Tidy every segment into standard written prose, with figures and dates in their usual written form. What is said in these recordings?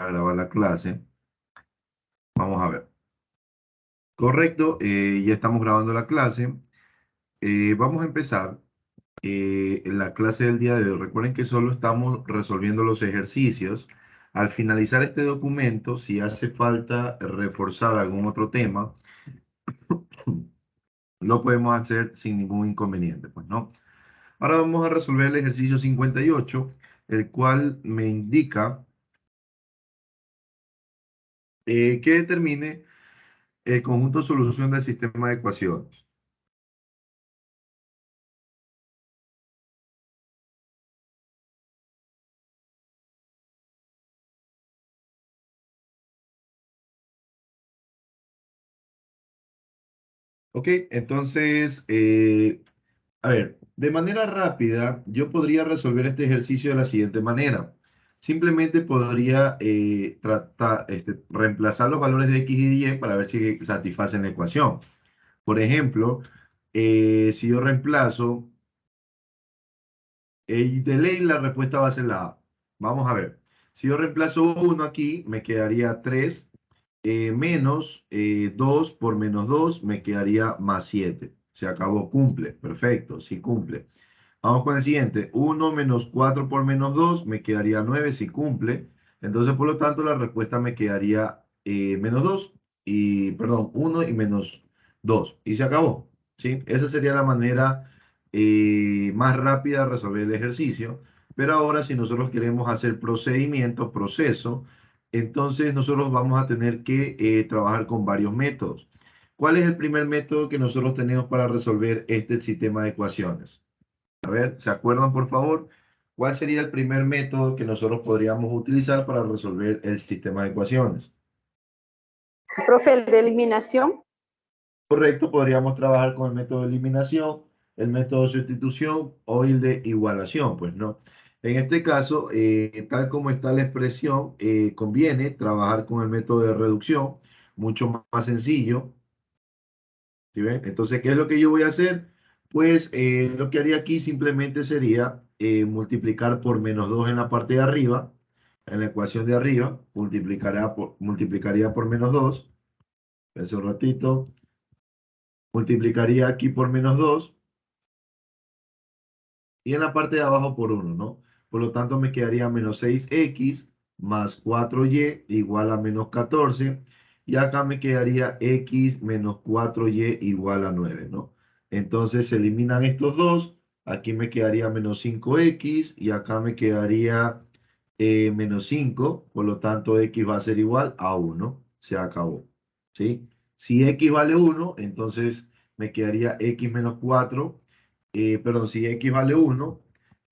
a grabar la clase. Vamos a ver. Correcto, ya estamos grabando la clase. Vamos a empezar en la clase del día de hoy. Recuerden que solo estamos resolviendo los ejercicios. Al finalizar este documento, si hace falta reforzar algún otro tema, lo podemos hacer sin ningún inconveniente, pues, ¿no? Ahora vamos a resolver el ejercicio 58, el cual me indica que determine el conjunto de solución del sistema de ecuaciones. Ok, entonces, a ver, de manera rápida, yo podría resolver este ejercicio de la siguiente manera. Simplemente podría reemplazar los valores de x y de y para ver si satisfacen la ecuación. Por ejemplo, si yo reemplazo, de ley la respuesta va a ser la A. Vamos a ver. Si yo reemplazo 1 aquí, me quedaría 3 menos 2 por menos 2 me quedaría más 7. Se acabó, cumple. Perfecto, sí cumple. Vamos con el siguiente. 1 menos 4 por menos 2 me quedaría 9 si cumple. Entonces, por lo tanto, la respuesta me quedaría menos 2 y, perdón, 1 y menos 2. Y se acabó. ¿Sí? Esa sería la manera más rápida de resolver el ejercicio. Pero ahora, si nosotros queremos hacer procedimientos, proceso, entonces nosotros vamos a tener que trabajar con varios métodos. ¿Cuál es el primer método que nosotros tenemos para resolver este sistema de ecuaciones? A ver, ¿se acuerdan, por favor? ¿Cuál sería el primer método que nosotros podríamos utilizar para resolver el sistema de ecuaciones? Profe, el de eliminación. Correcto, podríamos trabajar con el método de eliminación, el método de sustitución o el de igualación, pues no. En este caso, tal como está la expresión, conviene trabajar con el método de reducción, mucho más sencillo. ¿Sí ven? Entonces, ¿qué es lo que yo voy a hacer? Pues lo que haría aquí simplemente sería multiplicar por menos 2 en la parte de arriba, en la ecuación de arriba, multiplicaría por menos 2. Pensé un ratito, multiplicaría aquí por menos 2 y en la parte de abajo por 1, ¿no? Por lo tanto, me quedaría menos 6x más 4y igual a menos 14. Y acá me quedaría x menos 4y igual a 9, ¿no? Entonces se eliminan estos dos. Aquí me quedaría menos 5x y acá me quedaría menos 5. Por lo tanto, x va a ser igual a 1. Se acabó, ¿sí? Si x vale 1, entonces me quedaría x menos 4. Perdón, si x vale 1,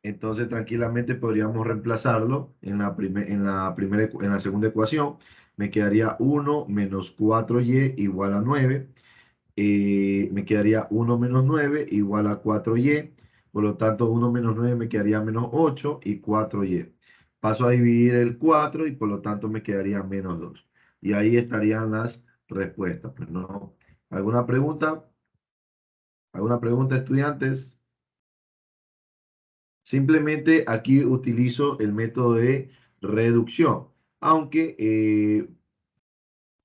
entonces tranquilamente podríamos reemplazarlo en la segunda ecuación. Me quedaría 1 menos 4y igual a 9. Me quedaría 1 menos 9 igual a 4y. Por lo tanto, 1 menos 9 me quedaría menos 8 y 4y. Paso a dividir el 4 y por lo tanto me quedaría menos 2. Y ahí estarían las respuestas. Pues, ¿no? ¿Alguna pregunta? ¿Alguna pregunta, estudiantes? Simplemente aquí utilizo el método de reducción, aunque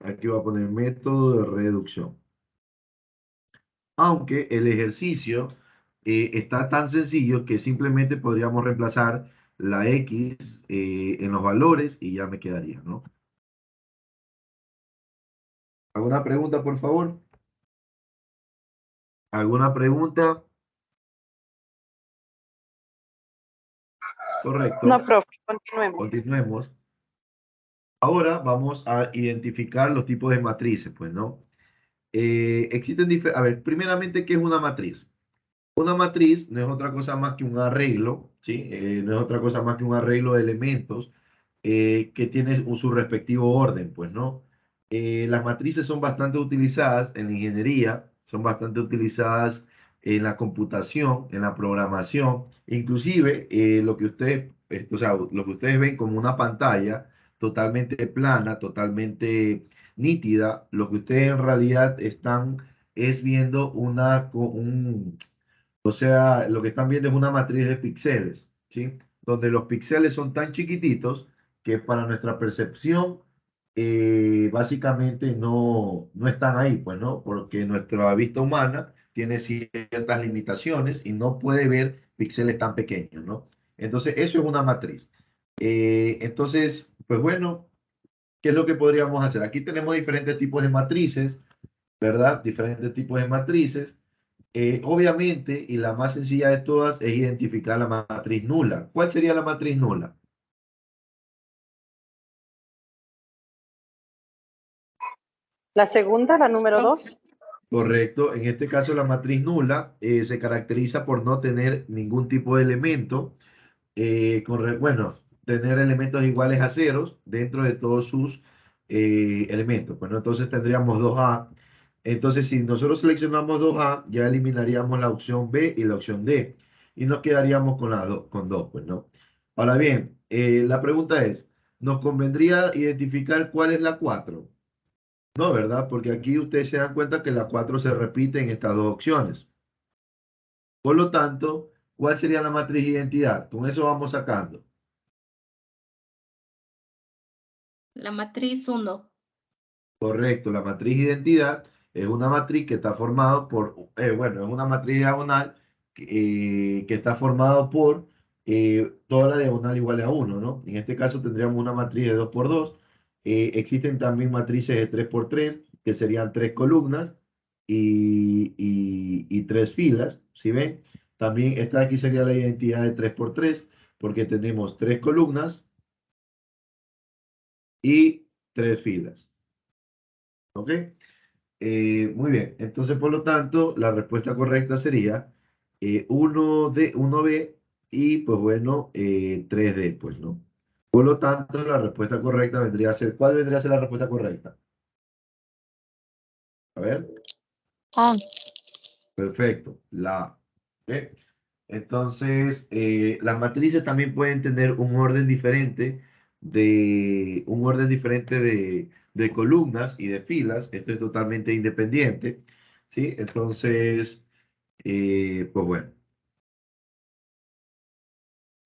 aquí voy a poner método de reducción. Aunque el ejercicio está tan sencillo que simplemente podríamos reemplazar la x en los valores y ya me quedaría, ¿no? ¿Alguna pregunta, por favor? ¿Alguna pregunta? No, Correcto. profe, continuemos. Continuemos. Ahora vamos a identificar los tipos de matrices, pues, ¿no? A ver, primeramente, ¿qué es una matriz? Una matriz no es otra cosa más que un arreglo, ¿sí? No es otra cosa más que un arreglo de elementos que tiene su respectivo orden, pues, ¿no? Las matrices son bastante utilizadas en la ingeniería, son bastante utilizadas en la computación, en la programación, inclusive lo que ustedes, o sea, lo que ustedes ven como una pantalla totalmente plana, totalmente nítida, lo que ustedes en realidad están es viendo o sea, lo que están viendo es una matriz de píxeles, ¿sí? Donde los píxeles son tan chiquititos que para nuestra percepción básicamente no están ahí, pues, ¿no? Porque nuestra vista humana tiene ciertas limitaciones y no puede ver píxeles tan pequeños, ¿no? Entonces, eso es una matriz. Entonces, pues bueno, ¿qué es lo que podríamos hacer? Aquí tenemos diferentes tipos de matrices, ¿verdad? Diferentes tipos de matrices. Obviamente, y la más sencilla de todas es identificar la matriz nula. ¿Cuál sería la matriz nula? La segunda, la número 2. Correcto. En este caso, la matriz nula se caracteriza por no tener ningún tipo de elemento, bueno, tener elementos iguales a ceros dentro de todos sus elementos. Bueno, entonces tendríamos 2A. Entonces, si nosotros seleccionamos 2A, ya eliminaríamos la opción B y la opción D. Y nos quedaríamos con con 2, pues, ¿no? Ahora bien, la pregunta es, ¿nos convendría identificar cuál es la 4? No, ¿verdad? Porque aquí ustedes se dan cuenta que la 4 se repite en estas dos opciones. Por lo tanto, ¿cuál sería la matriz de identidad? Con eso vamos sacando. La matriz 1. Correcto, la matriz de identidad es una matriz que está formada por, bueno, es una matriz diagonal que está formada por toda la diagonal igual a 1, ¿no? En este caso tendríamos una matriz de 2 por 2. Existen también matrices de 3 por 3, que serían 3 columnas y 3 filas, ¿sí ven? También esta de aquí sería la identidad de 3 por 3, porque tenemos 3 columnas y 3 filas. ¿Ok? Muy bien, entonces por lo tanto la respuesta correcta sería 1B y pues bueno, 3D, pues no. Por lo tanto la respuesta correcta vendría a ser, ¿cuál vendría a ser la respuesta correcta? A ver, Ah, perfecto, la A. ¿Ok? Entonces, las matrices también pueden tener un orden diferente de columnas y de filas. Esto es totalmente independiente, ¿sí? Entonces, pues bueno.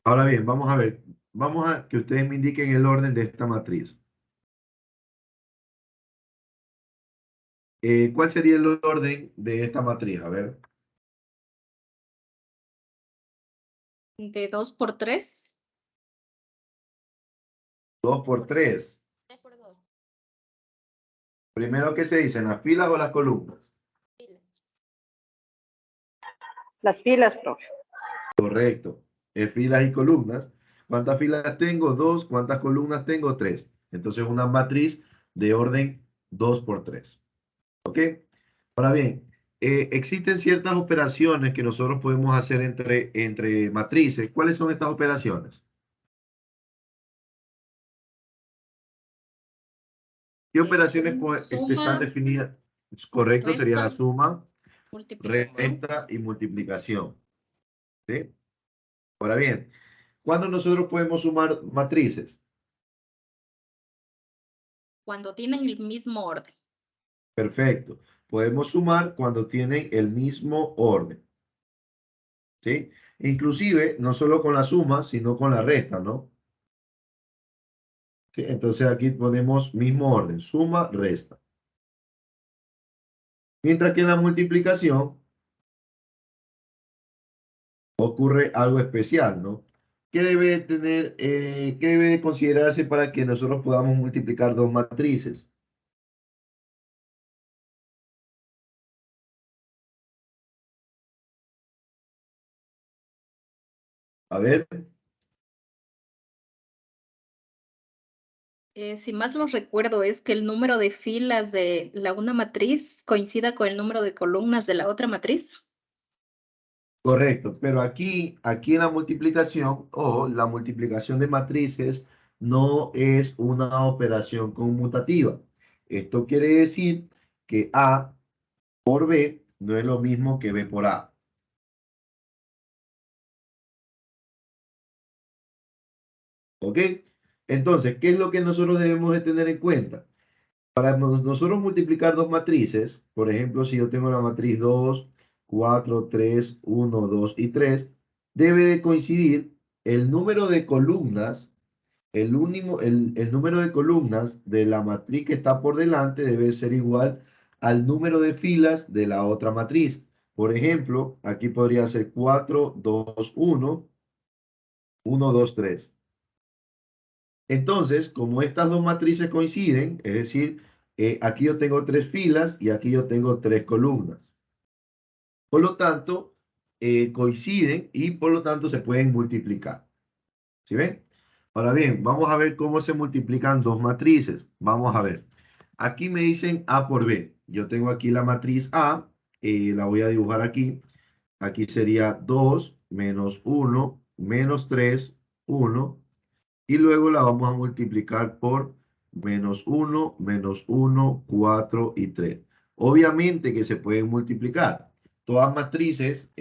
Ahora bien, vamos a ver. Vamos a que ustedes me indiquen el orden de esta matriz. ¿Cuál sería el orden de esta matriz? A ver, de 2 por 3. 2 por 3. Primero, ¿qué se dice? ¿En las filas o las columnas? Las filas, profe. Correcto. Filas y columnas. ¿Cuántas filas tengo? 2. ¿Cuántas columnas tengo? 3. Entonces, una matriz de orden 2 por 3. ¿Ok? Ahora bien, existen ciertas operaciones que nosotros podemos hacer entre matrices. ¿Cuáles son estas operaciones? ¿Qué operaciones están Suma, definidas? Correcto, sería la resta, suma, multiplicación. resta y multiplicación. ¿Sí? Ahora bien, ¿cuándo nosotros podemos sumar matrices? Cuando tienen el mismo orden. Perfecto. Podemos sumar cuando tienen el mismo orden. ¿Sí? Inclusive, no solo con la suma, sino con la resta, ¿no? ¿Sí? Entonces aquí ponemos mismo orden, suma, resta. Mientras que en la multiplicación ocurre algo especial, ¿no? ¿Qué debe tener, qué debe de considerarse para que nosotros podamos multiplicar dos matrices? A ver, Si más lo recuerdo, es que el número de filas de la una matriz coincida con el número de columnas de la otra matriz. correcto, pero aquí en la multiplicación o la multiplicación de matrices no es una operación conmutativa. Esto quiere decir que A por B no es lo mismo que B por A. ¿Ok? Entonces, ¿qué es lo que nosotros debemos de tener en cuenta? Para nosotros multiplicar dos matrices, por ejemplo, si yo tengo la matriz 2, 4, 3, 1, 2 y 3, debe de coincidir el número de columnas el número de columnas de la matriz que está por delante debe ser igual al número de filas de la otra matriz. Por ejemplo, aquí podría ser 4, 2, 1, 1, 2, 3. Entonces, como estas dos matrices coinciden, es decir, aquí yo tengo tres filas y aquí yo tengo tres columnas. Por lo tanto, coinciden y por lo tanto se pueden multiplicar. ¿Sí ven? Ahora bien, vamos a ver cómo se multiplican dos matrices. Vamos a ver. Aquí me dicen A por B. Yo tengo aquí la matriz A, la voy a dibujar aquí. Aquí sería 2 menos 1 menos 3, 1. Y luego la vamos a multiplicar por menos 1, 4 y 3. Obviamente que se pueden multiplicar. Todas matrices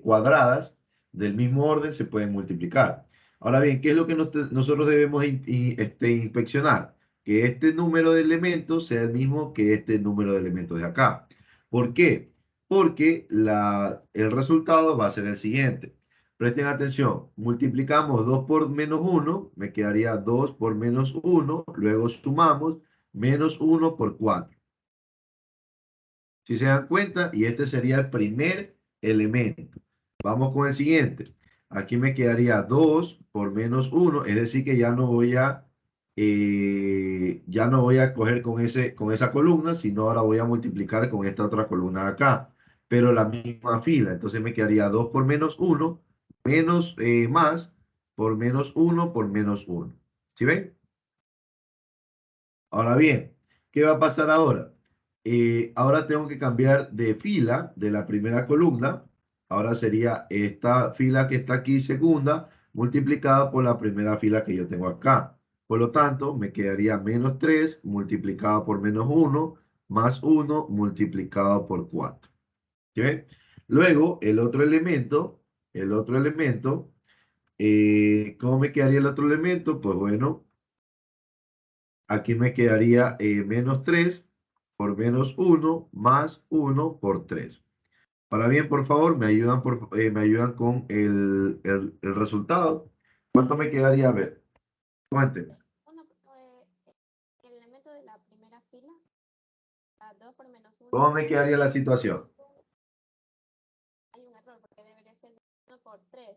cuadradas del mismo orden se pueden multiplicar. Ahora bien, ¿qué es lo que nosotros debemos inspeccionar? Que este número de elementos sea el mismo que este número de elementos de acá. ¿Por qué? Porque el resultado va a ser el siguiente. Presten atención, multiplicamos 2 por menos 1, me quedaría 2 por menos 1, luego sumamos menos 1 por 4. Si se dan cuenta, y este sería el primer elemento. Vamos con el siguiente. Aquí me quedaría 2 por menos 1, es decir que ya no voy a coger con esa columna, sino ahora voy a multiplicar con esta otra columna de acá, pero la misma fila. Entonces me quedaría 2 por menos 1, menos más por menos 1 por menos 1. ¿Sí ven? Ahora bien, ¿qué va a pasar ahora? Ahora tengo que cambiar de fila de la primera columna. Ahora sería esta fila que está aquí, segunda, multiplicada por la primera fila que yo tengo acá. Por lo tanto, me quedaría menos 3 multiplicado por menos 1 más 1 multiplicado por 4. ¿Sí ven? Luego, el otro elemento, ¿cómo me quedaría el otro elemento? Pues bueno, aquí me quedaría menos 3 por menos 1 más 1 por 3. Ahora bien, por favor, me ayudan con el resultado. ¿Cuánto me quedaría? A ver, cuéntenme. El elemento de la primera fila, 2 por menos 1. ¿Cómo me quedaría la situación? Hay un error porque debería ser 1 por 3.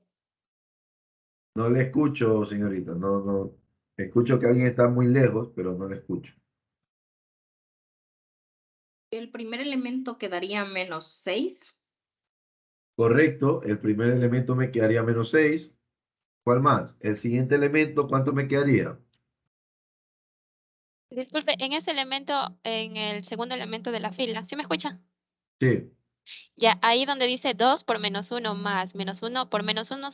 No le escucho, señorita. No, no. Escucho que alguien está muy lejos, pero no le escucho. El primer elemento quedaría menos 6. Correcto, el primer elemento me quedaría menos 6. ¿Cuál más? El siguiente elemento, ¿cuánto me quedaría? Disculpe, en ese elemento, en el segundo elemento de la fila, ¿sí me escucha? Sí. Ya, ahí donde dice 2 por menos 1 más menos 1 por menos 1,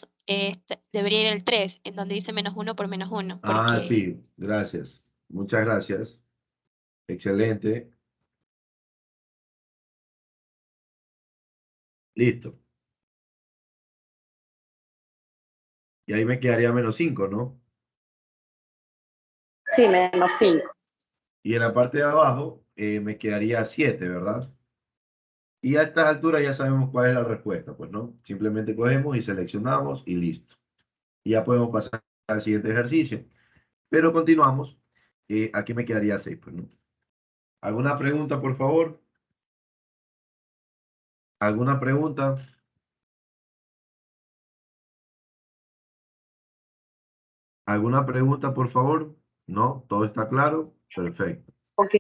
debería ir el 3, en donde dice menos 1 por menos 1, Ah, porque sí, gracias. Muchas gracias. Excelente. Listo. Y ahí me quedaría menos 5, ¿no? Sí, menos 5. Y en la parte de abajo me quedaría 7, ¿verdad? Y a estas alturas ya sabemos cuál es la respuesta, pues, ¿no? Simplemente cogemos y seleccionamos y listo. Y ya podemos pasar al siguiente ejercicio. Pero continuamos. Aquí me quedaría 6, pues, ¿no? ¿Alguna pregunta, por favor? ¿Alguna pregunta? ¿Alguna pregunta, por favor? ¿No? ¿Todo está claro? Perfecto. Ok.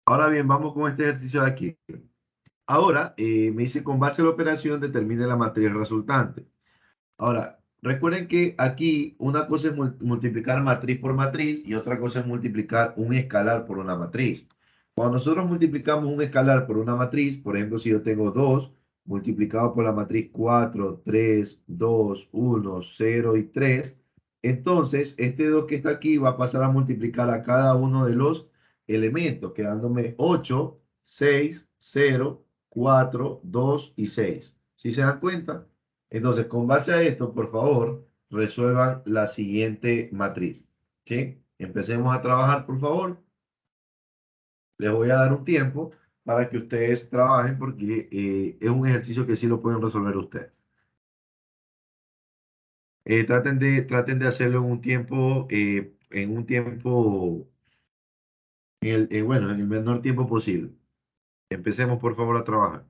Ahora bien, vamos con este ejercicio de aquí. Ahora, me dice, con base a la operación, determine la matriz resultante. Ahora, recuerden que aquí una cosa es multiplicar matriz por matriz y otra cosa es multiplicar un escalar por una matriz. Cuando nosotros multiplicamos un escalar por una matriz, por ejemplo, si yo tengo 2 multiplicado por la matriz 4, 3, 2, 1, 0 y 3, entonces este 2 que está aquí va a pasar a multiplicar a cada uno de los elementos, quedándome 8, 6, 0, 4, 2 y 6. ¿Sí se dan cuenta? Entonces, con base a esto, por favor, resuelvan la siguiente matriz. ¿Sí? Empecemos a trabajar, por favor. Les voy a dar un tiempo para que ustedes trabajen porque es un ejercicio que sí lo pueden resolver ustedes. Traten de hacerlo en un tiempo, bueno, en el menor tiempo posible. Empecemos, por favor, a trabajar.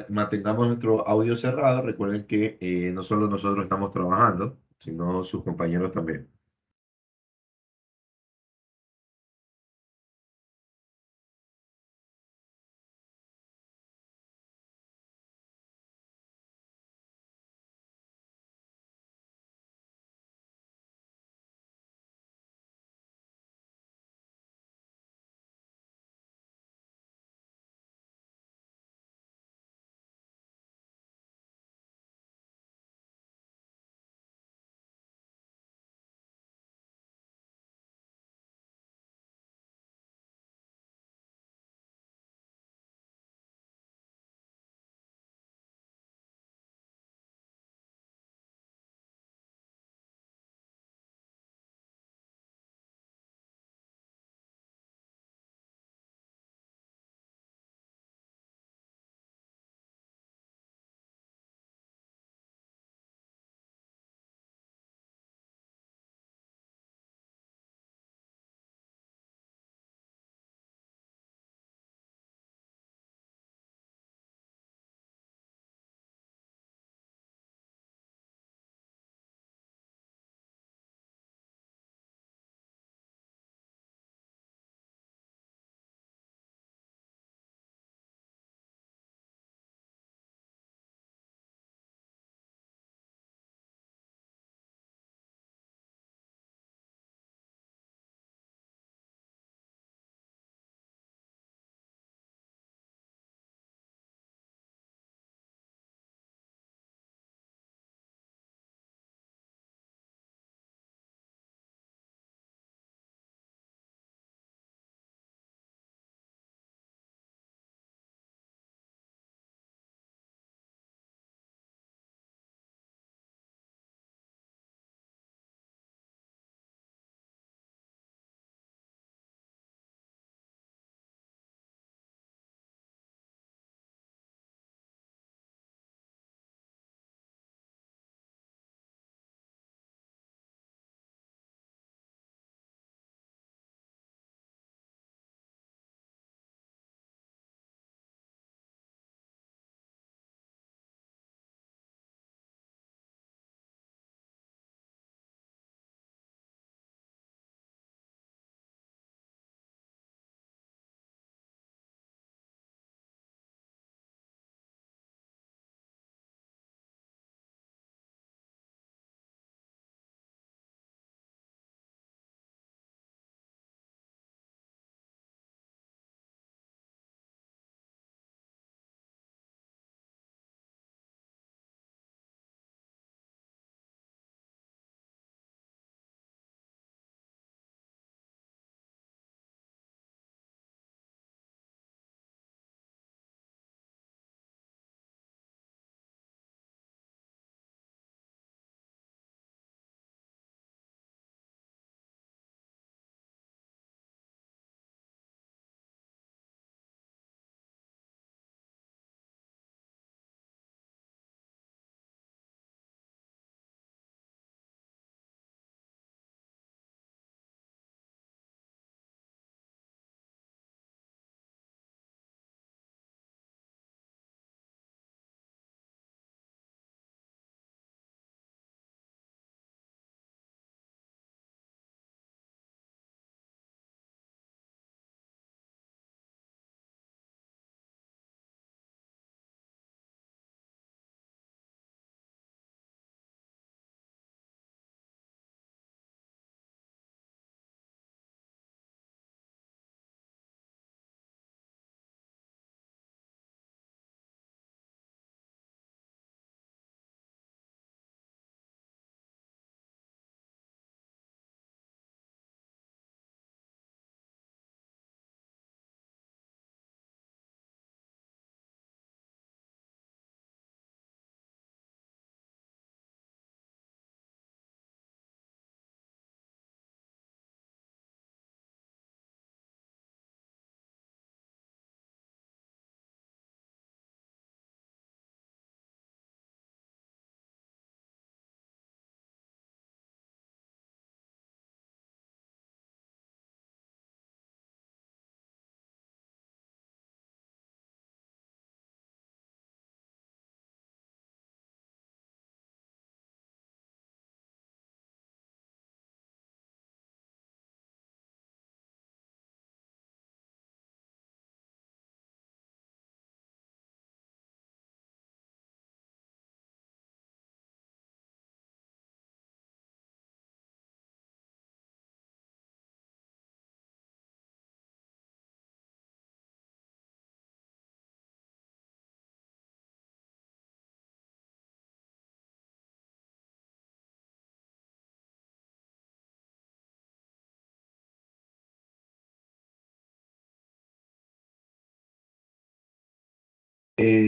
Mantengamos nuestro audio cerrado. Recuerden que no solo nosotros estamos trabajando, sino sus compañeros también.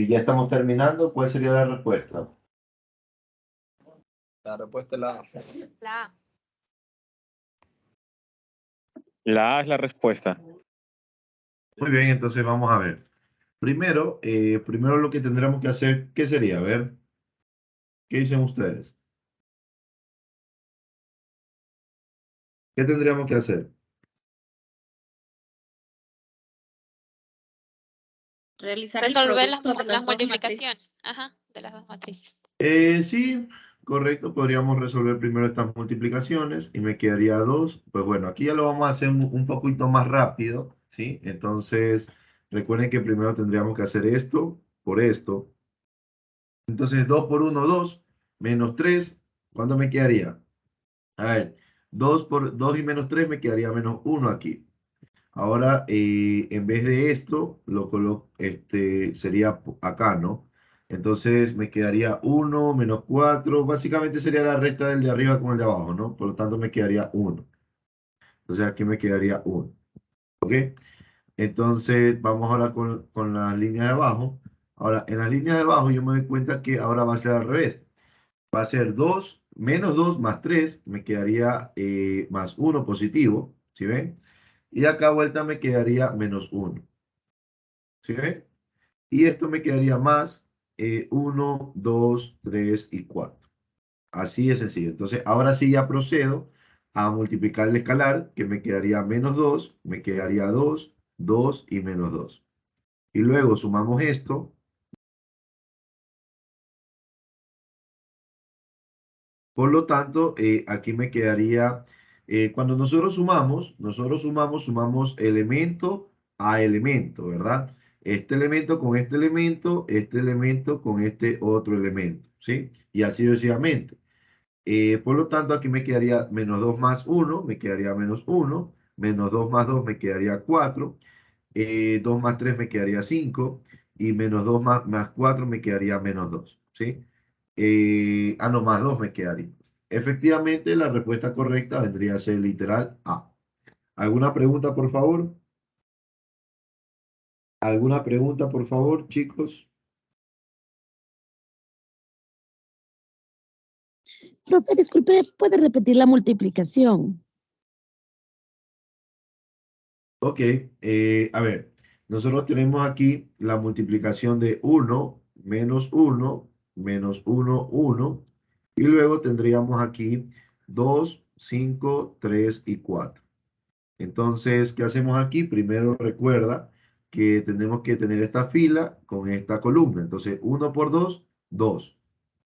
ya estamos terminando. ¿Cuál sería la respuesta? La respuesta es la A. La A. La A es la respuesta. Muy bien, entonces vamos a ver. Primero lo que tendremos que hacer, ¿qué sería? A ver, ¿qué dicen ustedes? ¿Qué tendríamos que hacer? Realizar el Resolver las, producto de las las dos multiplicaciones. matrices. Ajá, de las dos matrices. Sí, correcto. Podríamos resolver primero estas multiplicaciones y me quedaría 2. Pues bueno, aquí ya lo vamos a hacer un poquito más rápido, ¿sí? Entonces, recuerden que primero tendríamos que hacer esto por esto. Entonces, 2 por 1, 2, menos 3, ¿cuánto me quedaría? A ver, 2 por 2 y menos 3 me quedaría menos 1 aquí. Ahora, en vez de esto, lo coloco, sería acá, ¿no? Entonces me quedaría 1 menos 4. Básicamente sería la resta del de arriba con el de abajo, ¿no? Por lo tanto, me quedaría 1. Entonces aquí me quedaría 1. ¿Ok? Entonces, vamos ahora con las líneas de abajo. Ahora, en las líneas de abajo yo me doy cuenta que ahora va a ser al revés. Va a ser 2, menos 2 más 3, me quedaría más 1 positivo, ¿sí ven? Y acá vuelta me quedaría menos 1, ¿sí ven? Y esto me quedaría más 1, 2, 3 y 4. Así de sencillo. Entonces, ahora sí ya procedo a multiplicar el escalar, que me quedaría menos 2, me quedaría 2, 2 y menos 2. Y luego sumamos esto. Por lo tanto, aquí me quedaría, cuando sumamos elemento a elemento, ¿verdad? Este elemento con este otro elemento, ¿sí? Y así sucesivamente. Por lo tanto, aquí me quedaría menos 2 más 1, me quedaría menos 1, menos 2 más 2 me quedaría 4, 2 más 3 me quedaría 5, y menos 2 más 4 me quedaría menos 2, ¿sí? No, más 2 me quedaría. Efectivamente, la respuesta correcta vendría a ser literal A. ¿Alguna pregunta, por favor? ¿Alguna pregunta, por favor, chicos? Profe, disculpe, ¿puede repetir la multiplicación? Ok, a ver, nosotros tenemos aquí la multiplicación de 1 menos 1 menos 1, 1, y luego tendríamos aquí 2, 5, 3 y 4. Entonces, ¿qué hacemos aquí? Primero recuerda que tenemos que tener esta fila con esta columna. Entonces, 1 por 2, 2.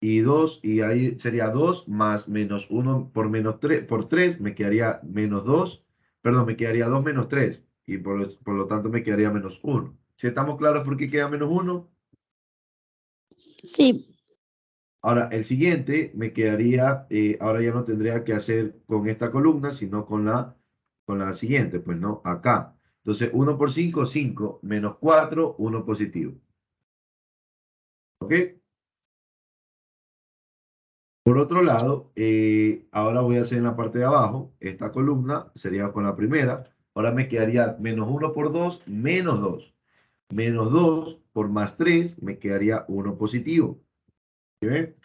Y 2, y ahí sería 2 más menos 1 por menos 3, por 3 me quedaría menos 2, perdón, me quedaría 2 menos 3. Y por lo tanto me quedaría menos 1. ¿Sí estamos claros por qué queda menos 1? Sí, Ahora, el siguiente me quedaría, ahora ya no tendría que hacer con esta columna, sino con la siguiente, pues no, acá. Entonces, 1 por 5, 5, menos 4, 1 positivo. ¿Ok? Por otro lado, ahora voy a hacer en la parte de abajo, esta columna sería con la primera. Ahora me quedaría menos 1 por 2, menos 2. Menos 2 por más 3, me quedaría 1 positivo. ¿Sí ven?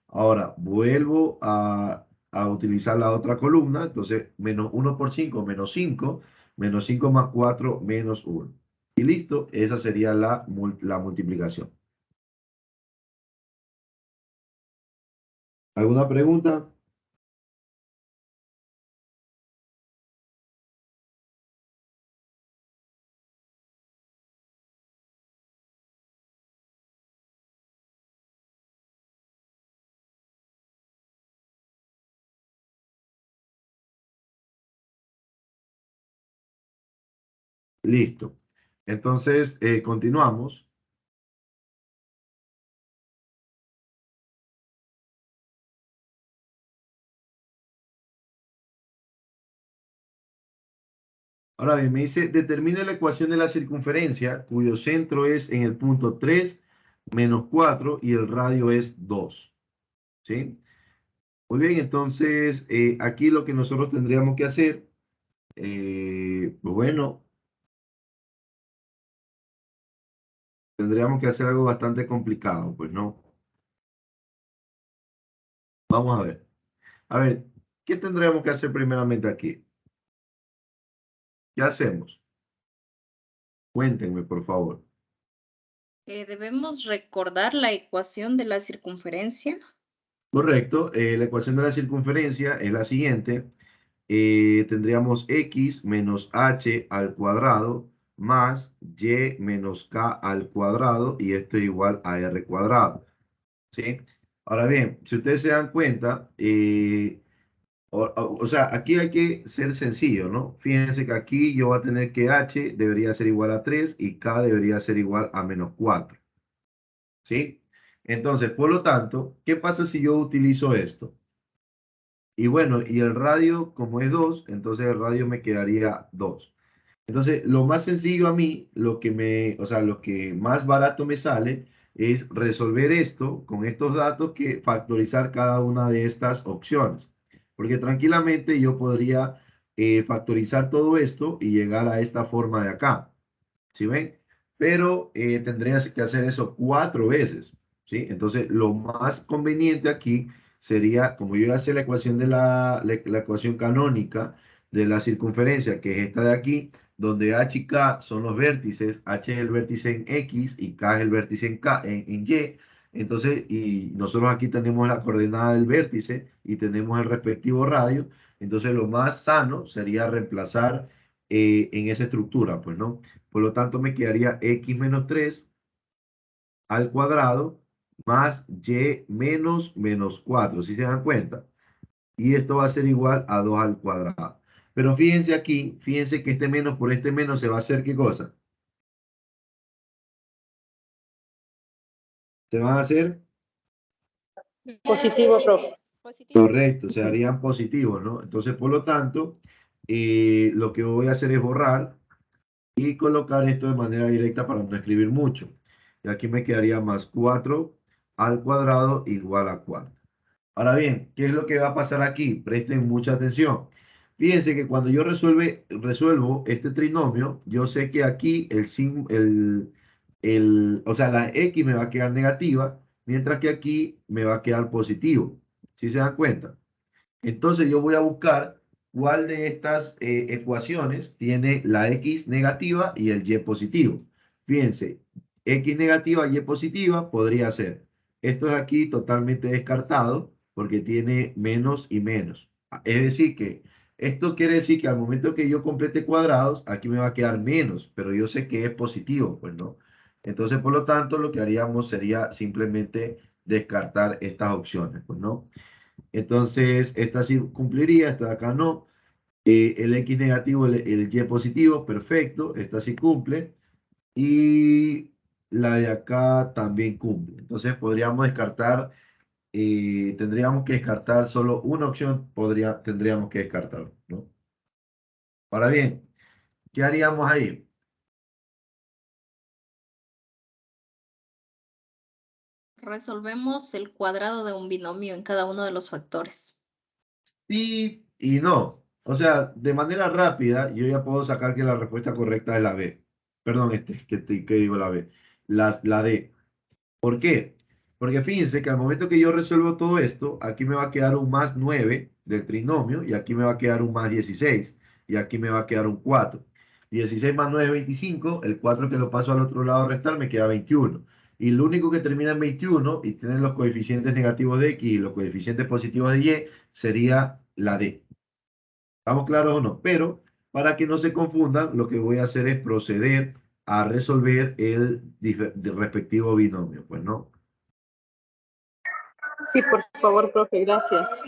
Ahora vuelvo a utilizar la otra columna. Entonces, menos 1 por 5, menos 5. Menos 5 más 4, menos 1. Y listo, esa sería la multiplicación. ¿Alguna pregunta? Listo. Entonces, continuamos. Ahora bien, me dice, determine la ecuación de la circunferencia cuyo centro es en el punto 3, menos 4 y el radio es 2. ¿Sí? Muy bien, entonces aquí lo que nosotros tendríamos que hacer, pues bueno, Tendríamos que hacer algo bastante complicado, pues no. Vamos a ver. A ver, ¿qué tendríamos que hacer primeramente aquí? ¿Qué hacemos? Cuéntenme, por favor. Debemos recordar la ecuación de la circunferencia. Correcto. La ecuación de la circunferencia es la siguiente. Tendríamos x menos h al cuadrado más y menos k al cuadrado y esto es igual a r cuadrado. ¿Sí? Ahora bien, si ustedes se dan cuenta, o sea, aquí hay que ser sencillo, ¿no? Fíjense que aquí yo voy a tener que h debería ser igual a 3 y k debería ser igual a menos 4. ¿Sí? Entonces, por lo tanto, ¿qué pasa si yo utilizo esto? Y bueno, y el radio, como es 2, entonces el radio me quedaría 2. Entonces, lo más sencillo a mí, o sea, lo que más barato me sale es resolver esto con estos datos que factorizar cada una de estas opciones. Porque tranquilamente yo podría factorizar todo esto y llegar a esta forma de acá. ¿Sí ven? Pero tendrías que hacer eso 4 veces. ¿Sí? Entonces, lo más conveniente aquí sería, como yo ya sé la ecuación de la ecuación canónica de la circunferencia, que es esta de aquí, donde h y k son los vértices, h es el vértice en x y k es el vértice en y. Entonces, y nosotros aquí tenemos la coordenada del vértice y tenemos el respectivo radio. Entonces, lo más sano sería reemplazar en esa estructura, pues, ¿no? Por lo tanto, me quedaría x menos 3 al cuadrado más y menos 4, si se dan cuenta. Y esto va a ser igual a 2 al cuadrado. Pero fíjense aquí, fíjense que este menos por este menos se va a hacer ¿qué cosa? Se van a hacer Positivo, profe. Positivo. correcto, se harían positivos, ¿no? Entonces, por lo tanto, lo que voy a hacer es borrar y colocar esto de manera directa para no escribir mucho. Y aquí me quedaría más 4 al cuadrado igual a 4. Ahora bien, ¿qué es lo que va a pasar aquí? Presten mucha atención. Fíjense que cuando yo resuelvo este trinomio, yo sé que aquí o sea, la x me va a quedar negativa, mientras que aquí me va a quedar positivo. ¿Sí se dan cuenta? Entonces yo voy a buscar cuál de estas ecuaciones tiene la x negativa y el y positivo. Fíjense, x negativa y y positiva podría ser. Esto es aquí totalmente descartado porque tiene menos y menos. Es decir que esto quiere decir que al momento que yo complete cuadrados, aquí me va a quedar menos, pero yo sé que es positivo, pues no. Entonces, por lo tanto, lo que haríamos sería simplemente descartar estas opciones, pues no. Entonces, esta sí cumpliría, esta de acá no. El X negativo, el Y positivo, perfecto, esta sí cumple. Y la de acá también cumple. Entonces, podríamos descartar, tendríamos que descartar solo una opción, tendríamos que descartar, ¿no? Ahora bien, ¿qué haríamos ahí? Resolvemos el cuadrado de un binomio en cada uno de los factores. Sí y no. O sea, de manera rápida, yo ya puedo sacar que la respuesta correcta es la B. Perdón, que digo la B. La D. ¿Por qué? Porque fíjense que al momento que yo resuelvo todo esto, aquí me va a quedar un más 9 del trinomio y aquí me va a quedar un más 16 y aquí me va a quedar un 4. 16 más 9 es 25, el 4 que lo paso al otro lado a restar me queda 21. Y lo único que termina en 21 y tiene los coeficientes negativos de X y los coeficientes positivos de Y sería la D. ¿Estamos claros o no? Pero para que no se confundan, lo que voy a hacer es proceder a resolver el respectivo binomio, pues no. Sí, por favor, profe, gracias.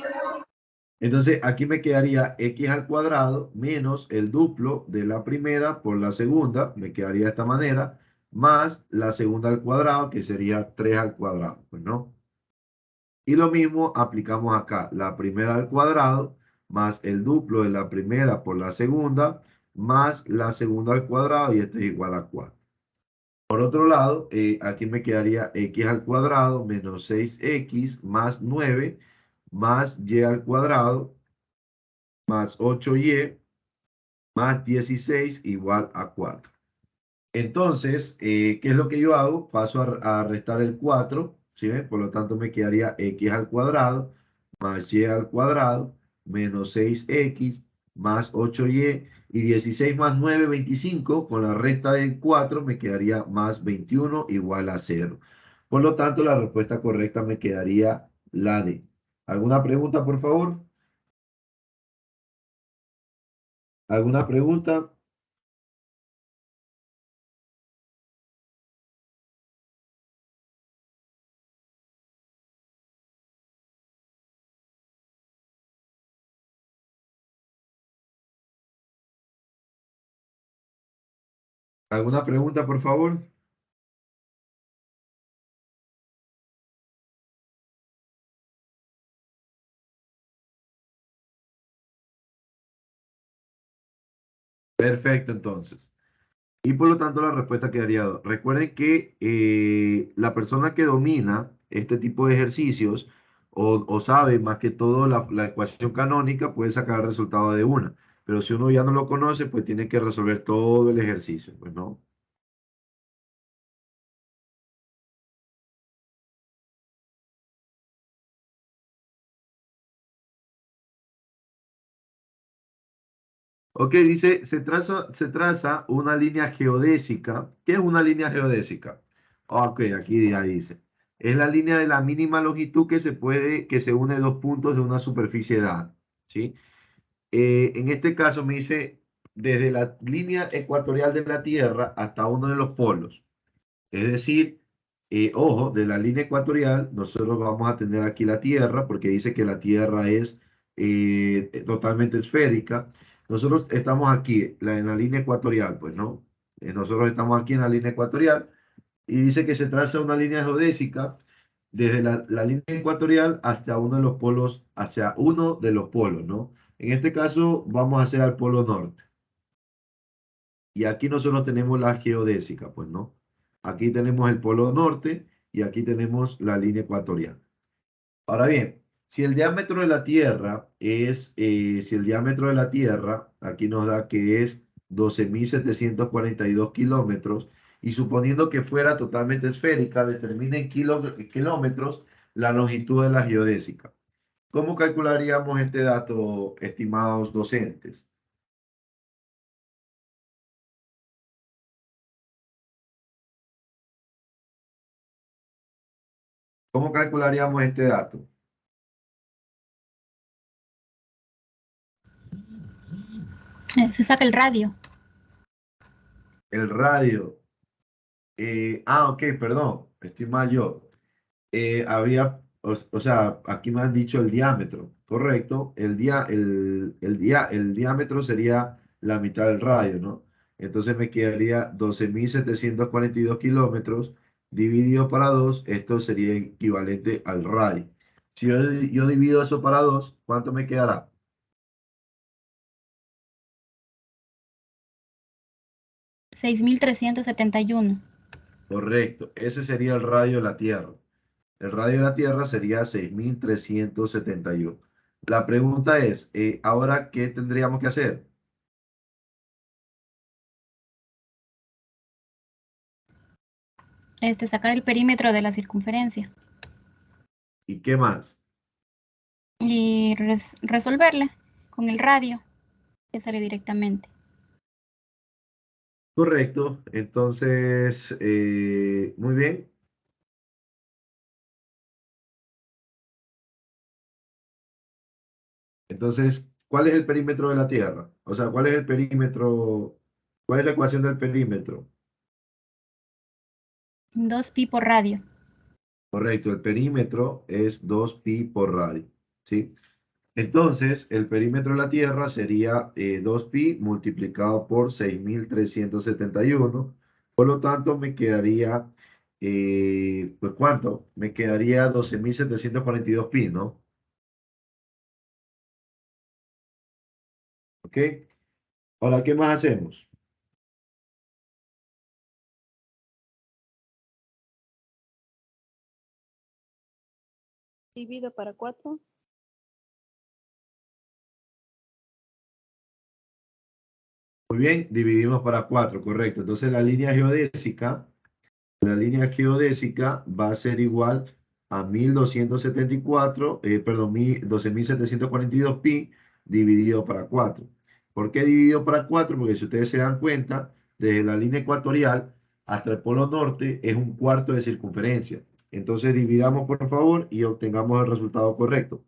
Entonces aquí me quedaría x al cuadrado menos el duplo de la primera por la segunda, me quedaría de esta manera, más la segunda al cuadrado, que sería 3 al cuadrado, pues no. Y lo mismo aplicamos acá, la primera al cuadrado más el duplo de la primera por la segunda, más la segunda al cuadrado, y esto es igual a 4. Por otro lado, aquí me quedaría x al cuadrado menos 6x más 9 más y al cuadrado más 8y más 16 igual a 4. Entonces, ¿qué es lo que yo hago? Paso a restar el 4, ¿sí ven? Por lo tanto, me quedaría x al cuadrado más y al cuadrado menos 6x más 8y y 16 más 9, 25. Con la resta del 4 me quedaría más 21 igual a 0. Por lo tanto, la respuesta correcta me quedaría la D. ¿Alguna pregunta, por favor? ¿Alguna pregunta? ¿Alguna pregunta, por favor? Perfecto, entonces. Y por lo tanto la respuesta quedaría 2. Recuerden que la persona que domina este tipo de ejercicios o sabe más que todo la ecuación canónica puede sacar el resultado de una. Pero si uno ya no lo conoce, pues tiene que resolver todo el ejercicio, pues no. Ok, dice, se traza una línea geodésica. ¿Qué es una línea geodésica? Ok, aquí ya dice. Es la línea de la mínima longitud que se une dos puntos de una superficie dada. ¿Sí? En este caso me dice desde la línea ecuatorial de la Tierra hasta uno de los polos. Es decir, ojo, de la línea ecuatorial nosotros vamos a tener aquí la Tierra porque dice que la Tierra es totalmente esférica. Nosotros estamos aquí en la línea ecuatorial, pues no. Nosotros estamos aquí en la línea ecuatorial y dice que se traza una línea geodésica desde la línea ecuatorial hasta uno de los polos, hacia uno de los polos, ¿no? En este caso vamos a hacer al polo norte. Y aquí nosotros tenemos la geodésica, pues, ¿no? Aquí tenemos el polo norte y aquí tenemos la línea ecuatorial. Ahora bien, si el diámetro de la Tierra si el diámetro de la Tierra, aquí nos da que es 12.742 kilómetros, y suponiendo que fuera totalmente esférica, determina en kilómetros la longitud de la geodésica. ¿Cómo calcularíamos este dato, estimados docentes? ¿Cómo calcularíamos este dato? Se saca el radio. El radio. Ok, perdón, estoy mal yo. O sea, aquí me han dicho el diámetro, correcto. El diámetro sería la mitad del radio, ¿no? Entonces me quedaría 12.742 kilómetros dividido para 2. Esto sería equivalente al radio. Si yo divido eso para 2, ¿cuánto me quedará? 6.371. Correcto, ese sería el radio de la Tierra. El radio de la Tierra sería 6.371. La pregunta es, ¿ahora qué tendríamos que hacer? Sacar el perímetro de la circunferencia ¿Y qué más? y resolverla con el radio, que sale directamente. Correcto. Entonces, muy bien. Entonces, ¿cuál es el perímetro de la Tierra? O sea, ¿cuál es el perímetro? ¿Cuál es la ecuación del perímetro? 2pi por radio. Correcto, el perímetro es 2pi por radio. ¿Sí? Entonces, el perímetro de la Tierra sería 2pi multiplicado por 6.371. Por lo tanto, me quedaría, pues ¿cuánto? Me quedaría 12.742 pi, ¿no? ¿Ok? Ahora, ¿qué más hacemos? Divido para 4. Muy bien, dividimos para 4, correcto. Entonces la línea geodésica va a ser igual a 1274, perdón, 12.742 pi dividido para 4. ¿Por qué dividido para 4? Porque si ustedes se dan cuenta, desde la línea ecuatorial hasta el polo norte es un cuarto de circunferencia. Entonces dividamos por favor y obtengamos el resultado correcto.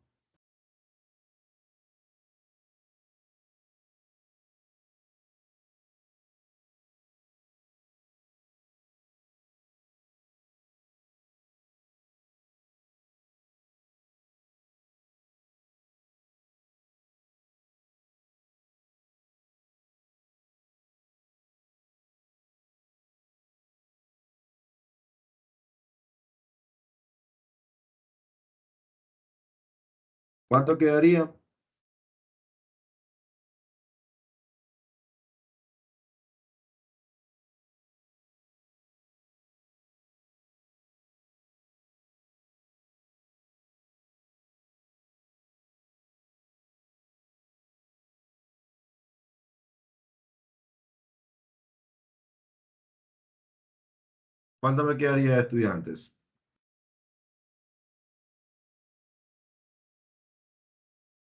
¿Cuánto quedaría? ¿Cuánto me quedaría de estudiantes?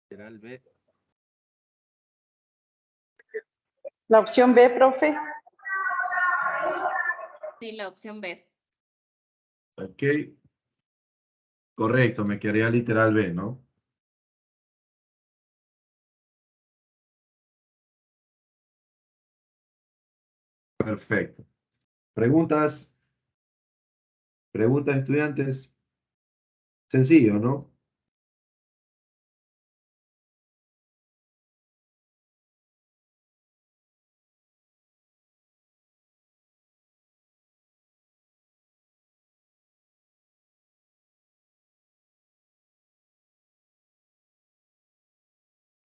Literal B. La opción B, profe. Sí, la opción B. Ok. Correcto, me quedaría literal B, ¿no? Perfecto. ¿Preguntas? ¿Preguntas, estudiantes? Sencillo, ¿no?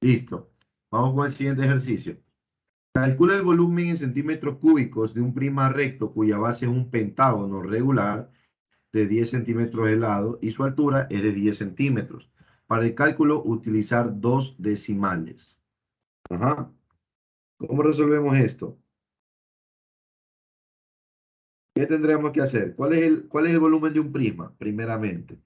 Listo. Vamos con el siguiente ejercicio. Calcula el volumen en centímetros cúbicos de un prisma recto cuya base es un pentágono regular de 10 centímetros de lado y su altura es de 10 centímetros. Para el cálculo, utilizar dos decimales. Ajá. ¿Cómo resolvemos esto? ¿Qué tendríamos que hacer? ¿Cuál es el volumen de un prisma, primeramente?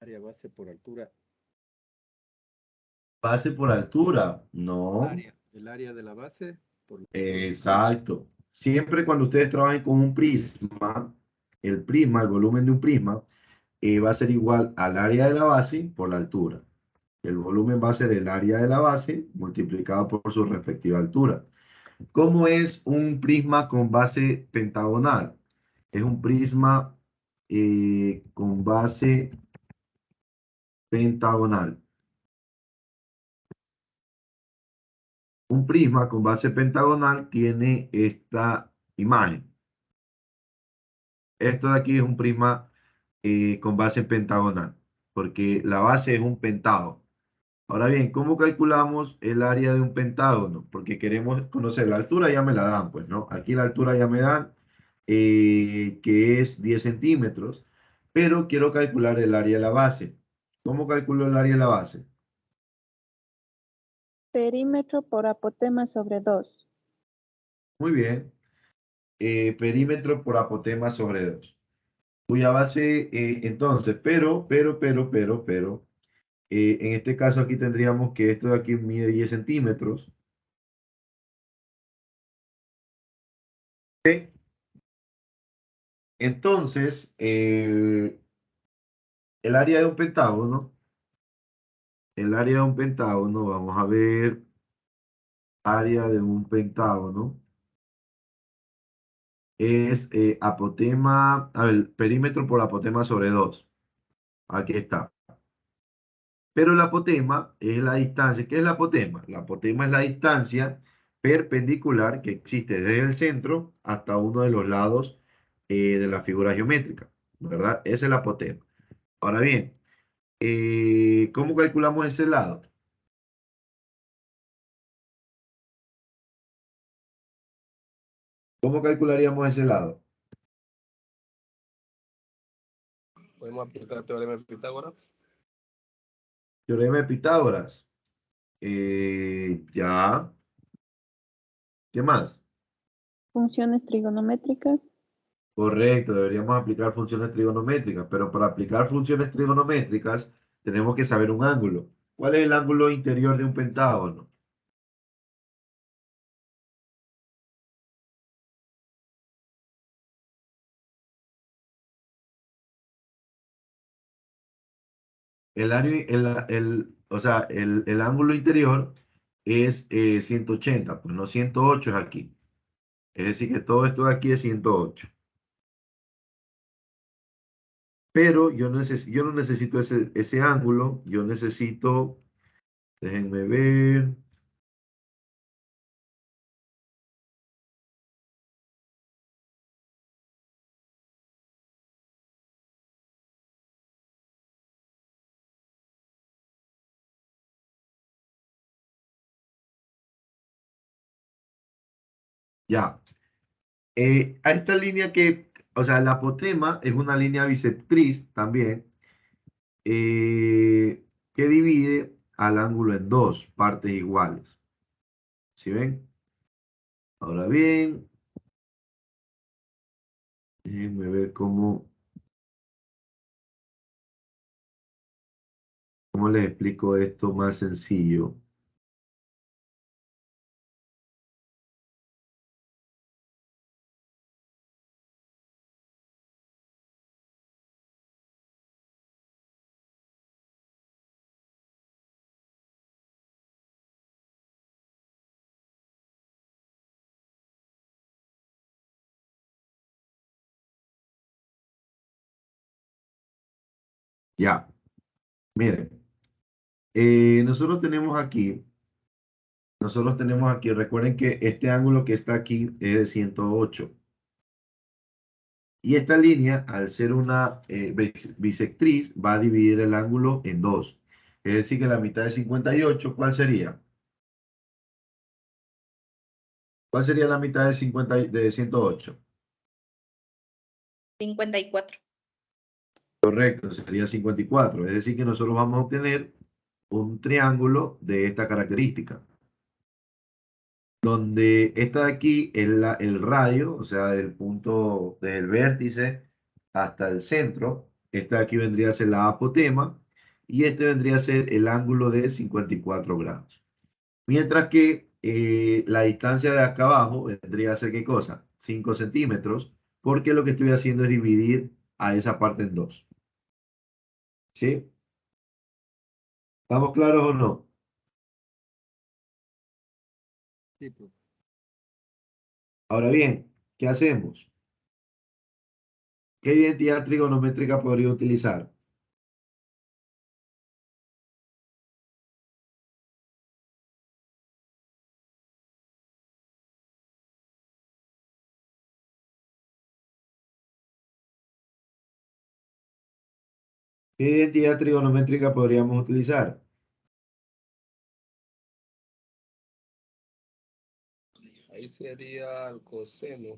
Área base por altura. Base por altura. No. El área de la base por Exacto. Siempre cuando ustedes trabajen con un prisma, el volumen de un prisma, va a ser igual al área de la base por la altura. El volumen va a ser el área de la base multiplicado por su respectiva altura. ¿Cómo es un prisma con base pentagonal? Es un prisma con base pentagonal. Un prisma con base pentagonal tiene esta imagen. Esto de aquí es un prisma con base pentagonal, porque la base es un pentágono. Ahora bien, ¿cómo calculamos el área de un pentágono? Porque queremos conocer la altura, ya me la dan, pues, ¿no? Aquí la altura ya me dan, que es 10 centímetros, pero quiero calcular el área de la base. ¿Cómo calculo el área de la base? Perímetro por apotema sobre 2. Muy bien. Perímetro por apotema sobre 2. Cuya base, entonces, pero, en este caso aquí tendríamos que esto de aquí mide 10 centímetros. ¿Ok? Entonces, el área de un pentágono, vamos a ver, área de un pentágono es apotema, a ver, perímetro por apotema sobre 2. Aquí está. Pero el apotema es la distancia. ¿Qué es la apotema? La apotema es la distancia perpendicular que existe desde el centro hasta uno de los lados de la figura geométrica, ¿verdad? Ese es el apotema. Ahora bien, ¿cómo calculamos ese lado? ¿Cómo calcularíamos ese lado? Podemos aplicar el teorema de Pitágoras. Teorema de Pitágoras. Ya. ¿Qué más? Funciones trigonométricas. Correcto, deberíamos aplicar funciones trigonométricas, pero para aplicar funciones trigonométricas tenemos que saber un ángulo. ¿Cuál es el ángulo interior de un pentágono? O sea, el ángulo interior es 180, pues no 108 es aquí. Es decir, que todo esto de aquí es 108. Pero yo no necesito ese ángulo, yo necesito, déjenme ver, ya. A esta línea o sea, la apotema es una línea bisectriz también, que divide al ángulo en dos partes iguales. ¿Sí ven? Ahora bien, déjenme ver cómo les explico esto más sencillo. Ya, miren, nosotros tenemos aquí, recuerden que este ángulo que está aquí es de 108. Y esta línea, al ser una bisectriz, va a dividir el ángulo en dos. Es decir, que la mitad de 58, ¿cuál sería? ¿Cuál sería la mitad de 108? 54. Correcto, sería 54. Es decir, que nosotros vamos a obtener un triángulo de esta característica, donde esta de aquí es el radio, o sea, del punto del vértice hasta el centro. Esta de aquí vendría a ser la apotema y este vendría a ser el ángulo de 54 grados. Mientras que la distancia de acá abajo vendría a ser, ¿qué cosa? 5 centímetros, porque lo que estoy haciendo es dividir a esa parte en dos. ¿Sí? ¿Estamos claros o no? Sí, pues. Ahora bien, ¿qué hacemos? ¿Qué identidad trigonométrica podría utilizar? ¿Qué identidad trigonométrica podríamos utilizar? Ahí sería el coseno.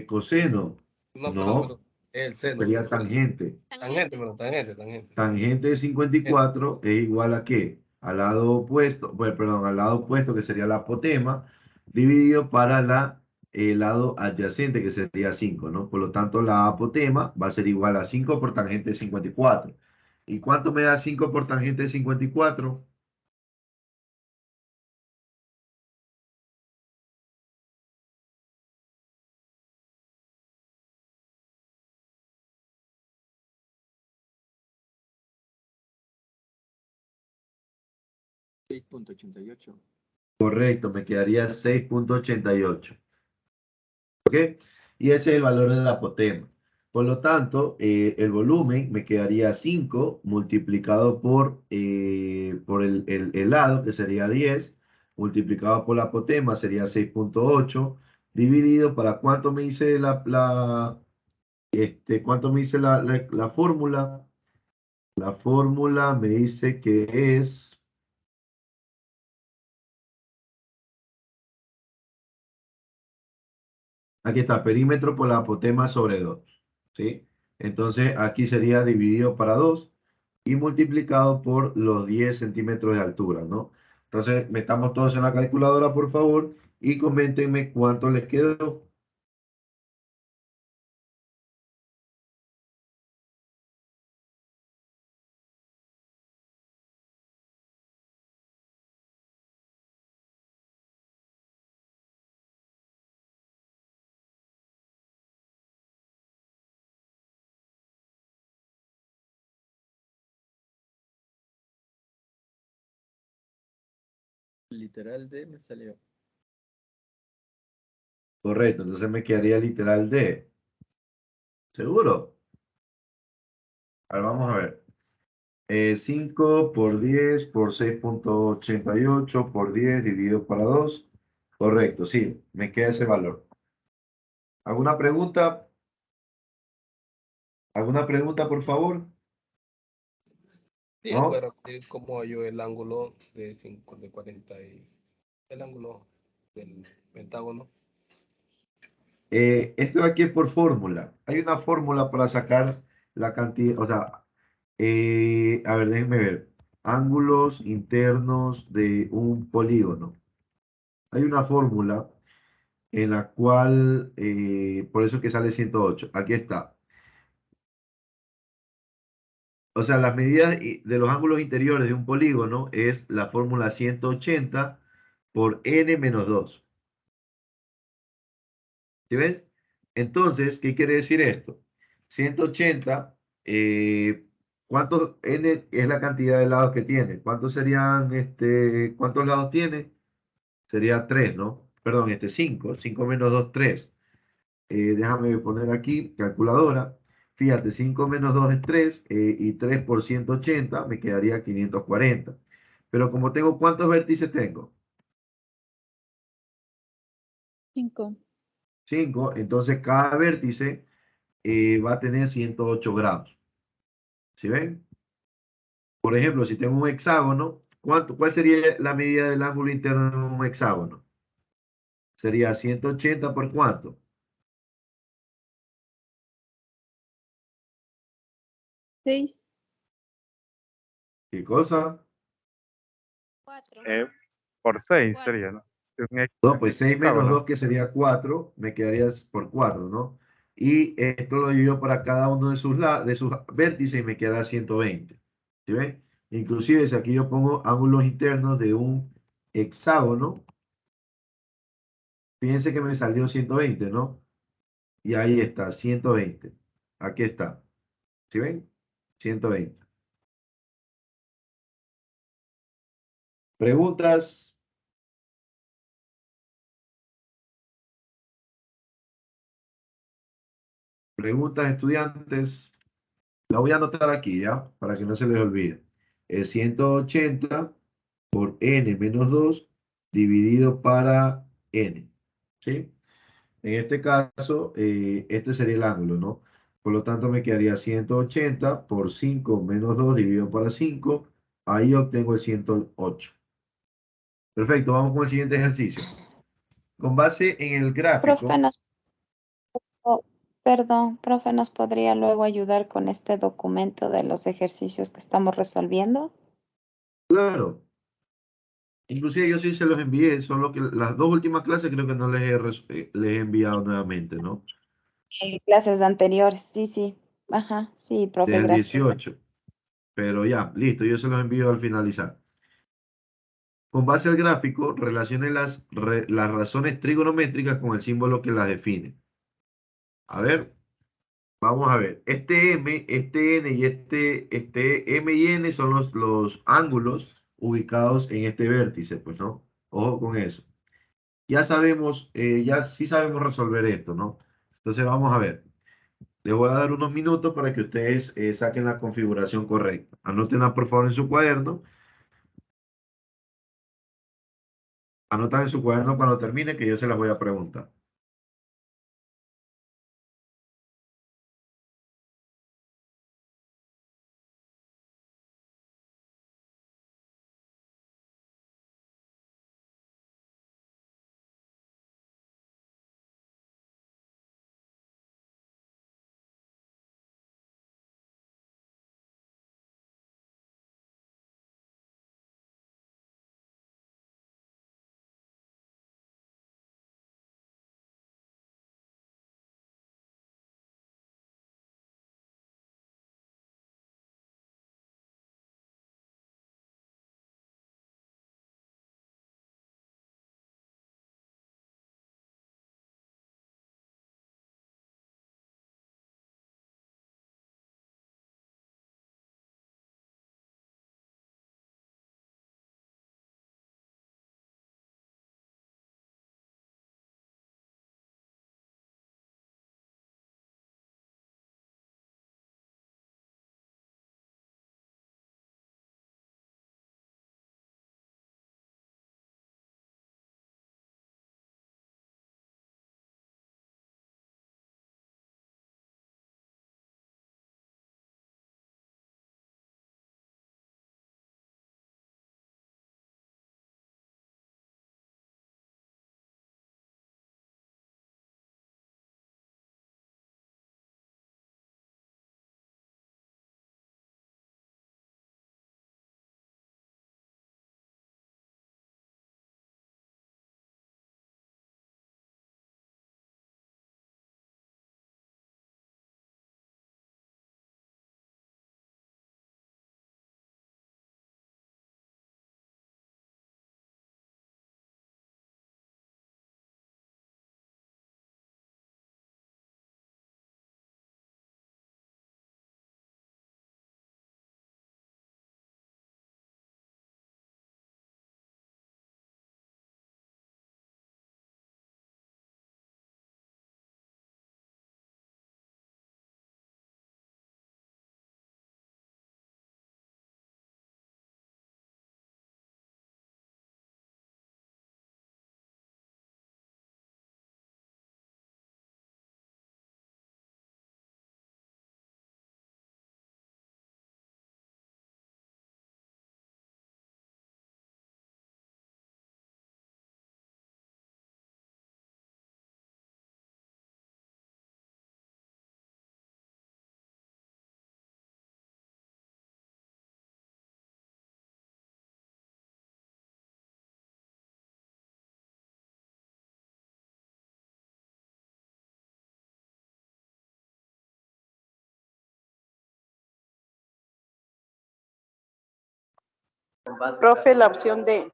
Coseno. No, No, perdón. El seno. sería tangente. Tangente, perdón, tangente. Tangente de 54 es igual a ¿qué? Al lado opuesto, pues, perdón, al lado opuesto que sería la apotema, dividido para el lado adyacente que sería 5, ¿no? Por lo tanto, la apotema va a ser igual a 5 por tangente de 54. ¿Y cuánto me da 5 por tangente de 54? 6.88. Correcto, me quedaría 6.88. ¿Ok? Y ese es el valor del apotema. Por lo tanto, el volumen me quedaría 5 multiplicado por el lado, que sería 10, multiplicado por la apotema, sería 6.8, dividido para cuánto me dice cuánto me dice la fórmula. La fórmula me dice que es... Aquí está, perímetro por la apotema sobre 2. ¿Sí? Entonces, aquí sería dividido para 2 y multiplicado por los 10 centímetros de altura, ¿no? Entonces, metamos todos en la calculadora, por favor, y coméntenme cuánto les quedó. Literal D me salió. Correcto, entonces me quedaría literal D. ¿Seguro? A ver, vamos a ver. 5 por 10 por 6.88 por 10 dividido para 2. Correcto, sí, me queda ese valor. ¿Alguna pregunta? ¿Alguna pregunta, por favor? Sí, ¿No? puede repetir cómo halló el ángulo de 5 de 40 y el ángulo del pentágono. Esto de aquí es por fórmula. Hay una fórmula para sacar la cantidad, o sea, a ver, déjenme ver. Ángulos internos de un polígono. Hay una fórmula en la cual, por eso que sale 108. Aquí está. O sea, las medidas de los ángulos interiores de un polígono es la fórmula 180 por n menos 2. ¿Sí ves? Entonces, ¿qué quiere decir esto? 180, ¿cuántos n es la cantidad de lados que tiene? ¿Cuántos serían, cuántos lados tiene? Sería 3, ¿no? Perdón, 5. 5 menos 2, 3. Déjame poner aquí, calculadora. Fíjate, 5 menos 2 es 3, y 3 por 180 me quedaría 540. Pero como tengo, ¿cuántos vértices tengo? 5. 5, entonces cada vértice va a tener 108 grados. ¿Sí ven? Por ejemplo, si tengo un hexágono, ¿cuál sería la medida del ángulo interno de un hexágono? Sería 180 por ¿cuánto? 6. ¿Qué cosa? 4. Por 6 Cuatro. sería, ¿no? No, pues 6 menos hexágono. 2, que sería 4, me quedaría por 4, ¿no? Y esto lo divido para cada uno de sus vértices y me quedará 120. ¿Sí ven? Inclusive si aquí yo pongo ángulos internos de un hexágono, fíjense que me salió 120, ¿no? Y ahí está, 120. Aquí está. ¿Sí ven? 120. ¿Preguntas? ¿Preguntas, estudiantes? La voy a anotar aquí, ¿ya? Para que no se les olvide. Es 180 por n menos 2 dividido para n. ¿Sí? En este caso, este sería el ángulo, ¿no? Por lo tanto, me quedaría 180 por 5 menos 2 dividido para 5. Ahí obtengo el 108. Perfecto, vamos con el siguiente ejercicio. Con base en el gráfico. Perdón, profe, ¿nos podría luego ayudar con este documento de los ejercicios que estamos resolviendo? Claro. Inclusive yo sí se los envié, solo que las dos últimas clases creo que no les he enviado nuevamente, ¿no? En clases anteriores, sí. Ajá, sí, profe, Del gracias. 18. Pero ya, listo, yo se los envío al finalizar. Con base al gráfico, relacione las razones trigonométricas con el símbolo que las define. A ver, vamos a ver. Este M, este N y este M y N son los ángulos ubicados en este vértice, pues, ¿no? Ojo con eso. Ya sabemos, ya sí sabemos resolver esto, ¿no? Entonces vamos a ver. Les voy a dar unos minutos para que ustedes saquen la configuración correcta. Anótenla por favor en su cuaderno. Anotan en su cuaderno cuando termine que yo se las voy a preguntar. Profe, la opción D.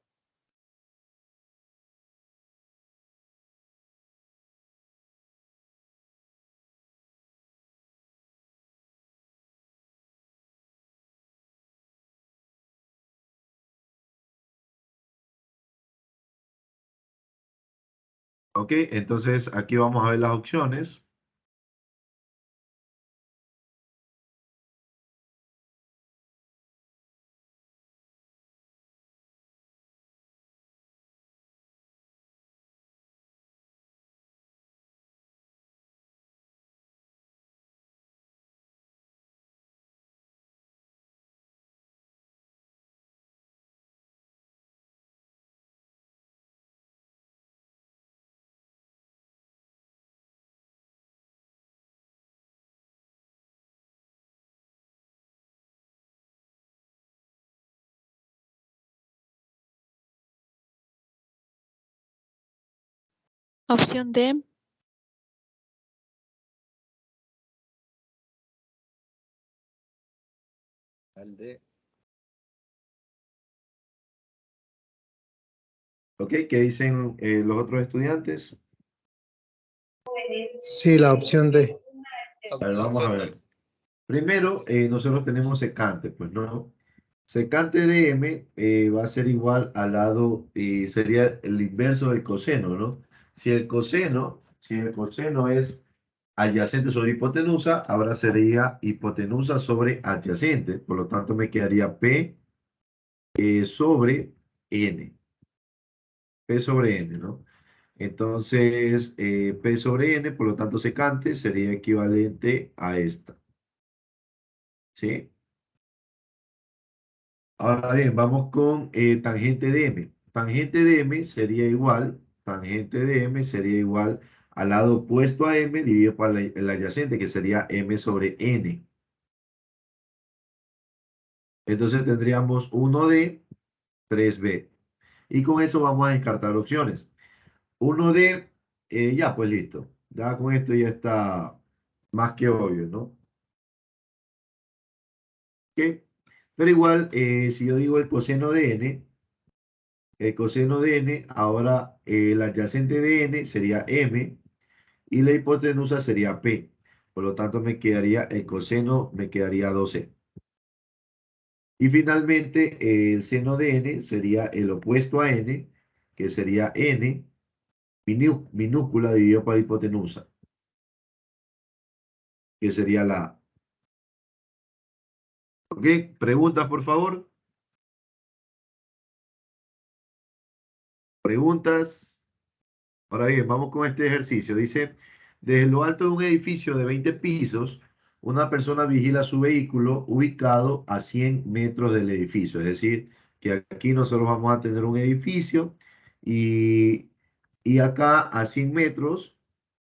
Ok, entonces aquí vamos a ver las opciones. Opción D. Al D. Ok, ¿qué dicen los otros estudiantes? Sí, la opción D. A ver, vamos a ver. Primero, nosotros tenemos secante, pues no. Secante de m va a ser igual al lado, sería el inverso del coseno, ¿no? Si el coseno es adyacente sobre hipotenusa, ahora sería hipotenusa sobre adyacente. Por lo tanto, me quedaría P sobre N. P sobre N, ¿no? Entonces, P sobre N, por lo tanto, secante sería equivalente a esta. ¿Sí? Ahora bien, vamos con tangente de M. Tangente de M sería igual al lado opuesto a M dividido por el adyacente, que sería M sobre N. Entonces tendríamos 1D, 3B. Y con eso vamos a descartar opciones. 1D, ya pues listo. Ya con esto ya está más que obvio, ¿no? ¿Ok? Pero igual, si yo digo el coseno de n, ahora el adyacente de n sería m y la hipotenusa sería p. Por lo tanto, el coseno me quedaría 2c. Y finalmente, el seno de n sería el opuesto a n, que sería n minúscula dividido por la hipotenusa, que sería la a. ¿Ok? ¿Preguntas, por favor? ¿Preguntas? Ahora bien, vamos con este ejercicio. Dice, desde lo alto de un edificio de 20 pisos, una persona vigila su vehículo ubicado a 100 metros del edificio. Es decir, que aquí nosotros vamos a tener un edificio y, y acá a 100 metros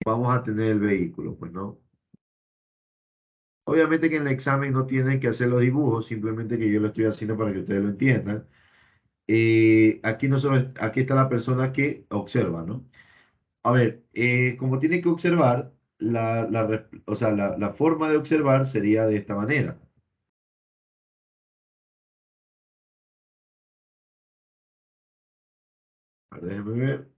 vamos a tener el vehículo, pues, ¿no? Obviamente que en el examen no tienen que hacer los dibujos, simplemente que yo lo estoy haciendo para que ustedes lo entiendan. Aquí está la persona que observa, ¿no? A ver, como tiene que observar, o sea, la forma de observar sería de esta manera. A ver, déjenme ver.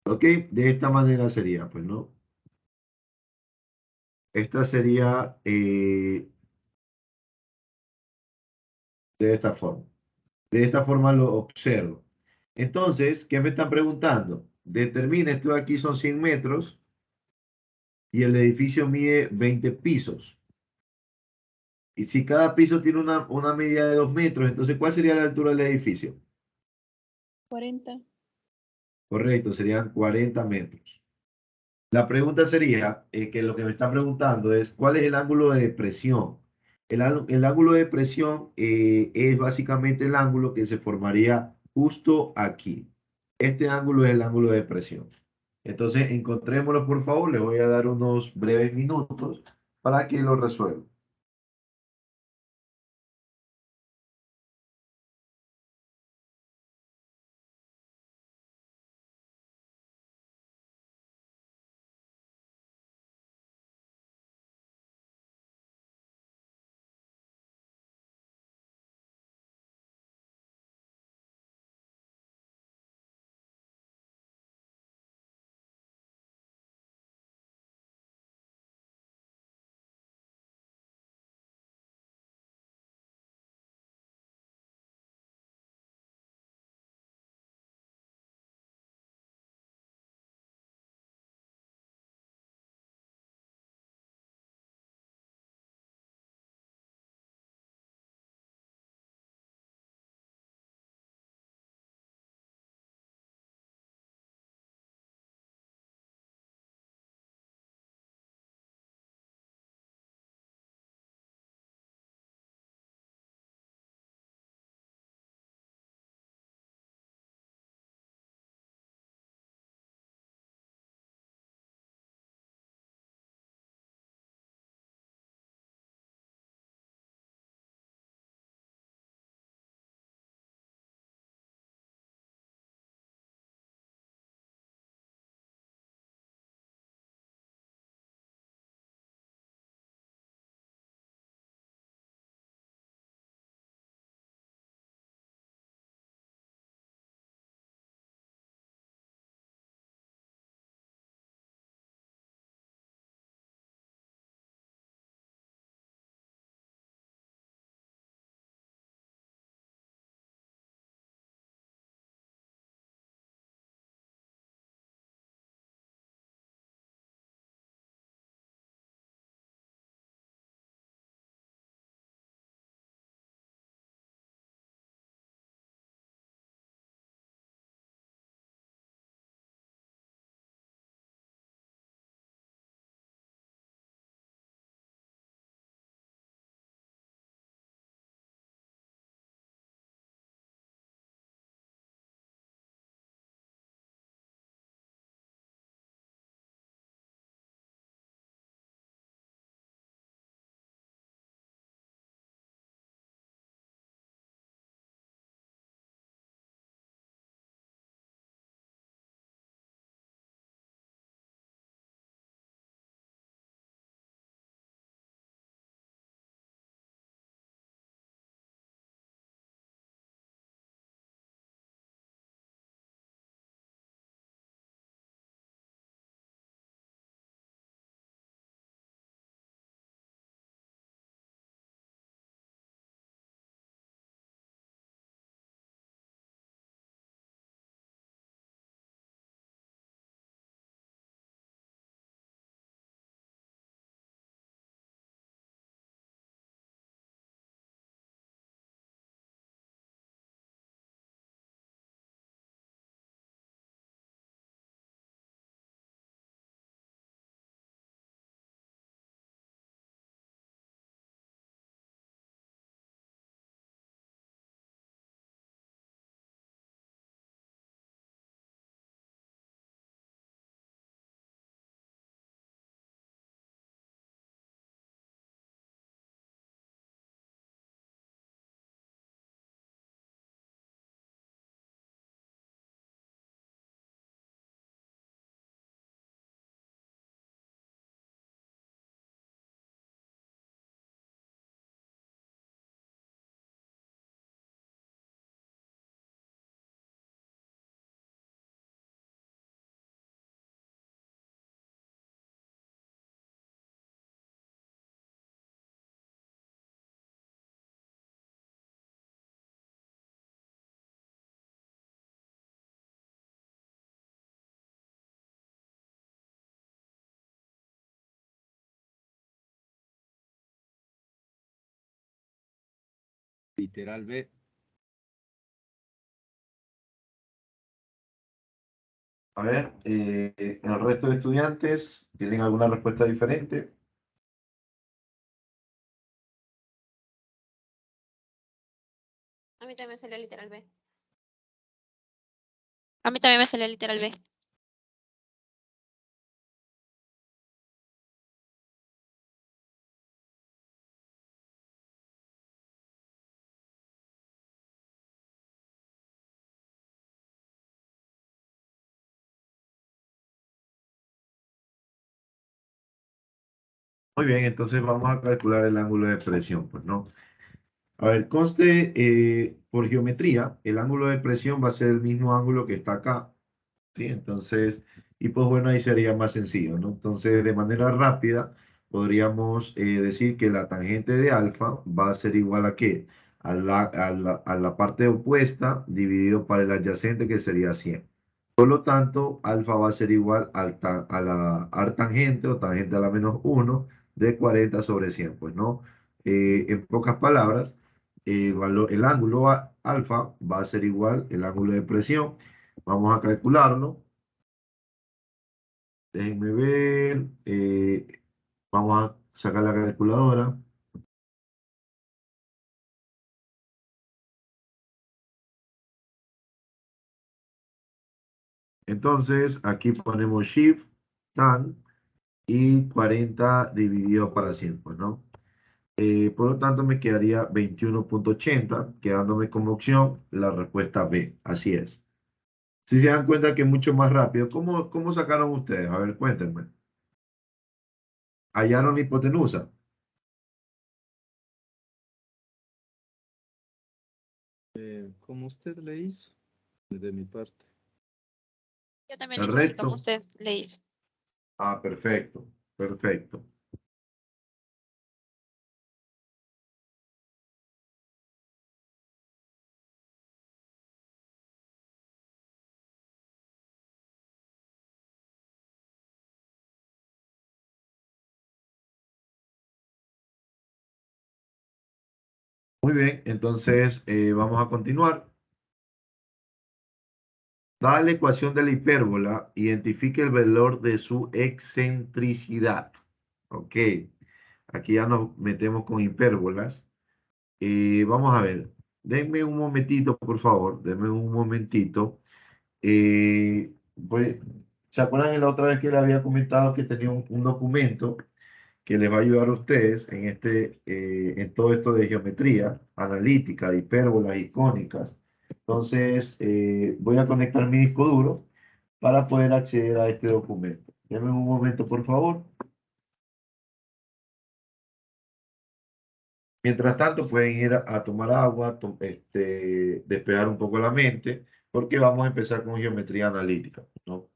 Ok, de esta manera sería, pues, ¿no? Esta sería de esta forma. De esta forma lo observo. Entonces, ¿qué me están preguntando? Determina, esto de aquí son 100 metros y el edificio mide 20 pisos. Y si cada piso tiene una medida de 2 metros, entonces, ¿cuál sería la altura del edificio? 40. Correcto, serían 40 metros. La pregunta sería, que lo que me están preguntando es, ¿cuál es el ángulo de depresión? El ángulo de depresión es básicamente el ángulo que se formaría justo aquí. Este ángulo es el ángulo de depresión. Entonces, encontrémoslo, por favor. Les voy a dar unos breves minutos para que lo resuelvan. literal B. A ver, ¿el resto de estudiantes tienen alguna respuesta diferente? A mí también me salió literal B. A mí también me salió literal B. Muy bien, entonces vamos a calcular el ángulo de presión, pues, ¿no? A ver, conste, por geometría, el ángulo de presión va a ser el mismo ángulo que está acá, ¿sí? Entonces, y pues bueno, ahí sería más sencillo, ¿no? Entonces, de manera rápida, podríamos decir que la tangente de alfa va a ser igual a ¿qué? A la parte opuesta dividido por el adyacente, que sería 100. Por lo tanto, alfa va a ser igual a la artangente o tangente a la menos 1 de 40 sobre 100, pues, ¿no? En pocas palabras, el ángulo alfa va a ser igual el ángulo de presión. Vamos a calcularlo. Déjenme ver. Vamos a sacar la calculadora. Entonces, aquí ponemos Shift, Tan y 40 dividido para 100, pues, ¿no? Por lo tanto, me quedaría 21,80, quedándome como opción la respuesta B. Así es. Si se dan cuenta que es mucho más rápido, ¿cómo sacaron ustedes? A ver, cuéntenme. ¿Hallaron la hipotenusa? Como usted le hizo, de mi parte. Yo también ¿El hice así como recto? usted le hizo. Ah, perfecto, perfecto. Muy bien, entonces vamos a continuar. Dada la ecuación de la hipérbola, identifique el valor de su excentricidad. Ok, aquí ya nos metemos con hipérbolas. Vamos a ver, denme un momentito, por favor, denme un momentito. Pues, ¿se acuerdan de la otra vez que le había comentado que tenía un documento que les va a ayudar a ustedes en todo esto de geometría analítica, de hipérbolas y cónicas? Entonces, voy a conectar mi disco duro para poder acceder a este documento. Denme un momento, por favor. Mientras tanto, pueden ir a tomar agua, despejar un poco la mente, porque vamos a empezar con geometría analítica, ¿no?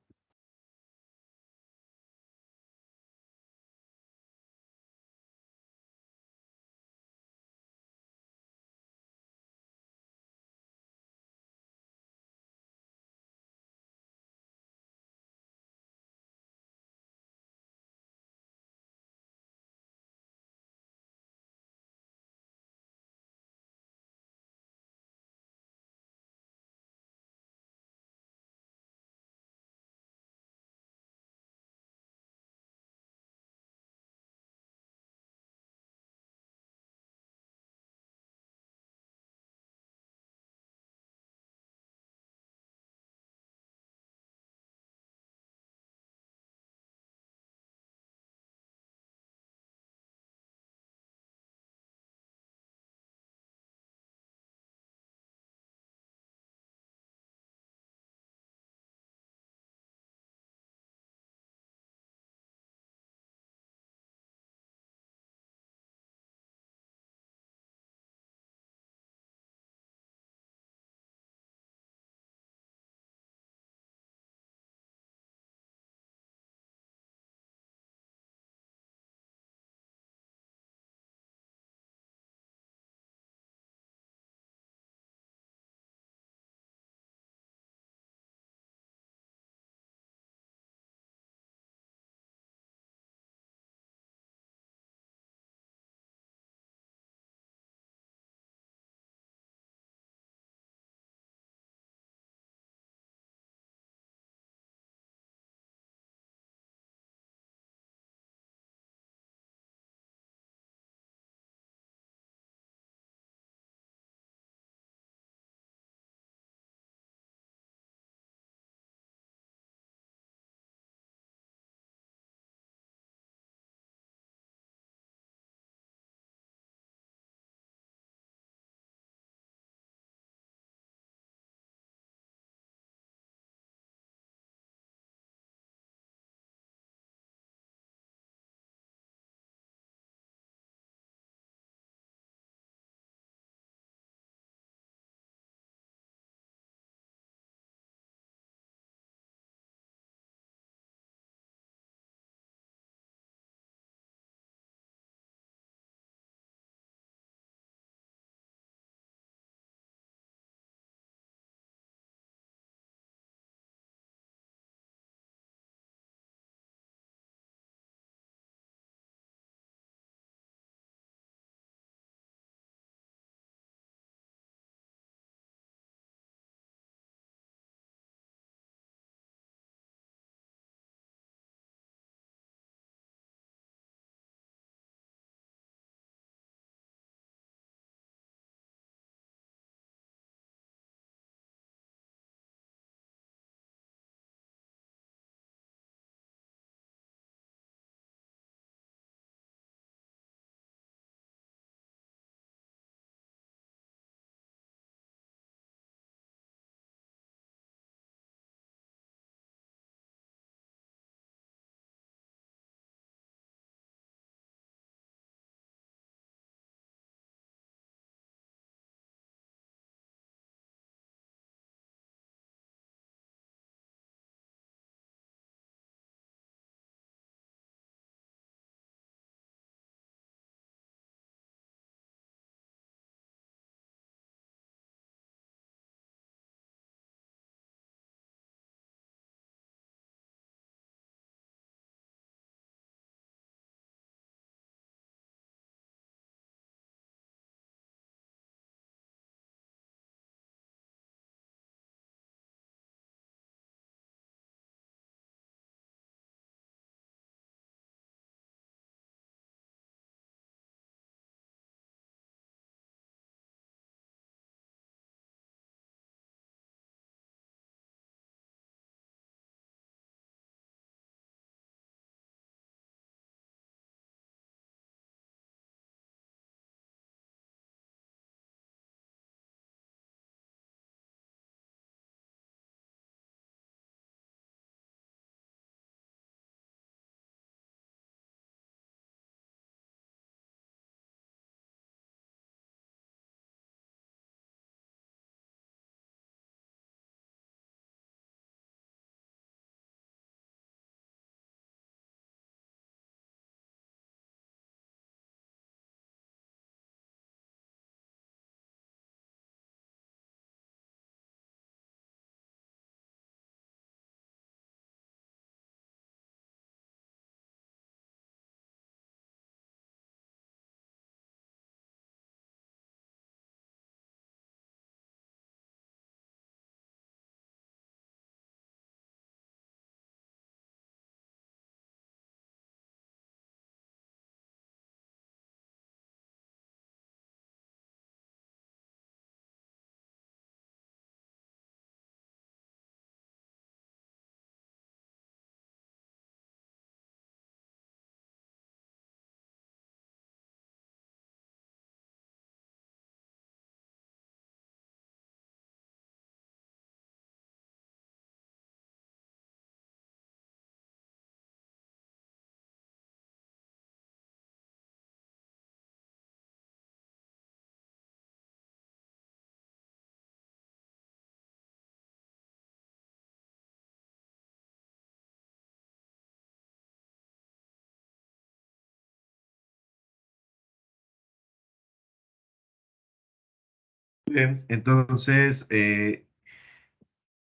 Bien, entonces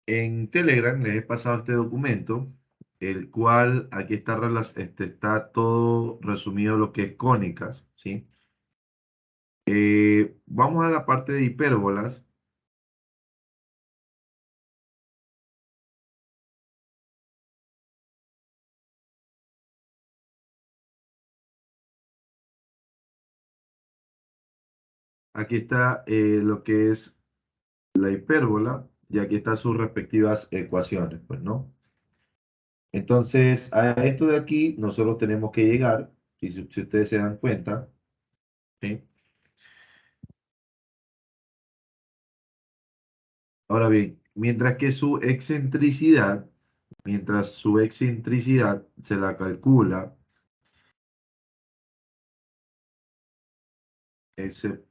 en Telegram les he pasado este documento, el cual aquí está, está todo resumido lo que es cónicas, ¿sí? Vamos a la parte de hipérbolas. Aquí está lo que es la hipérbola y aquí están sus respectivas ecuaciones, pues, ¿no? Entonces, a esto de aquí nosotros tenemos que llegar, y si ustedes se dan cuenta, ¿sí? Ahora bien, mientras su excentricidad se la calcula, ese,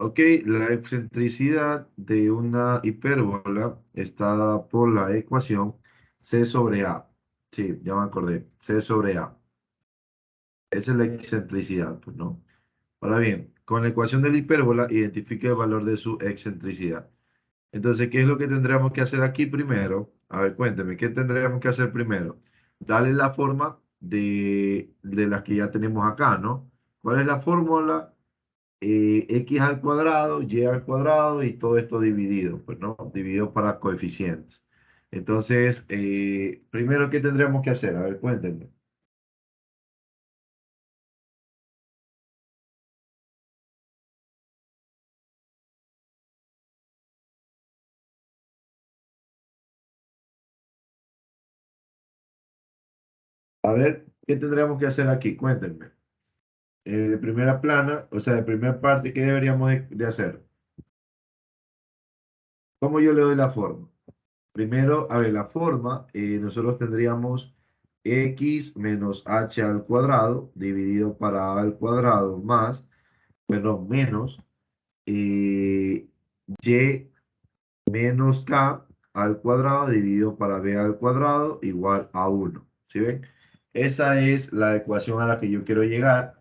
ok, la excentricidad de una hipérbola está dada por la ecuación C sobre A. Sí, ya me acordé, C sobre A. Esa es la excentricidad, pues, ¿no? Ahora bien, con la ecuación de la hipérbola, identifique el valor de su excentricidad. Entonces, ¿qué es lo que tendríamos que hacer aquí primero? A ver, cuénteme, ¿qué tendríamos que hacer primero? Darle la forma de las que ya tenemos acá, ¿no? ¿Cuál es la fórmula? X al cuadrado, Y al cuadrado y todo esto dividido, pues, ¿no? Dividido para coeficientes. Entonces, primero, ¿qué tendríamos que hacer? A ver, cuéntenme. A ver, ¿qué tendríamos que hacer aquí? Cuéntenme. De primera plana, o sea, de primera parte, ¿qué deberíamos de hacer? ¿Cómo yo le doy la forma? Primero, a ver, la forma, nosotros tendríamos x menos h al cuadrado dividido para a al cuadrado más, perdón, menos y menos k al cuadrado dividido para b al cuadrado igual a 1. ¿Sí ven? Esa es la ecuación a la que yo quiero llegar.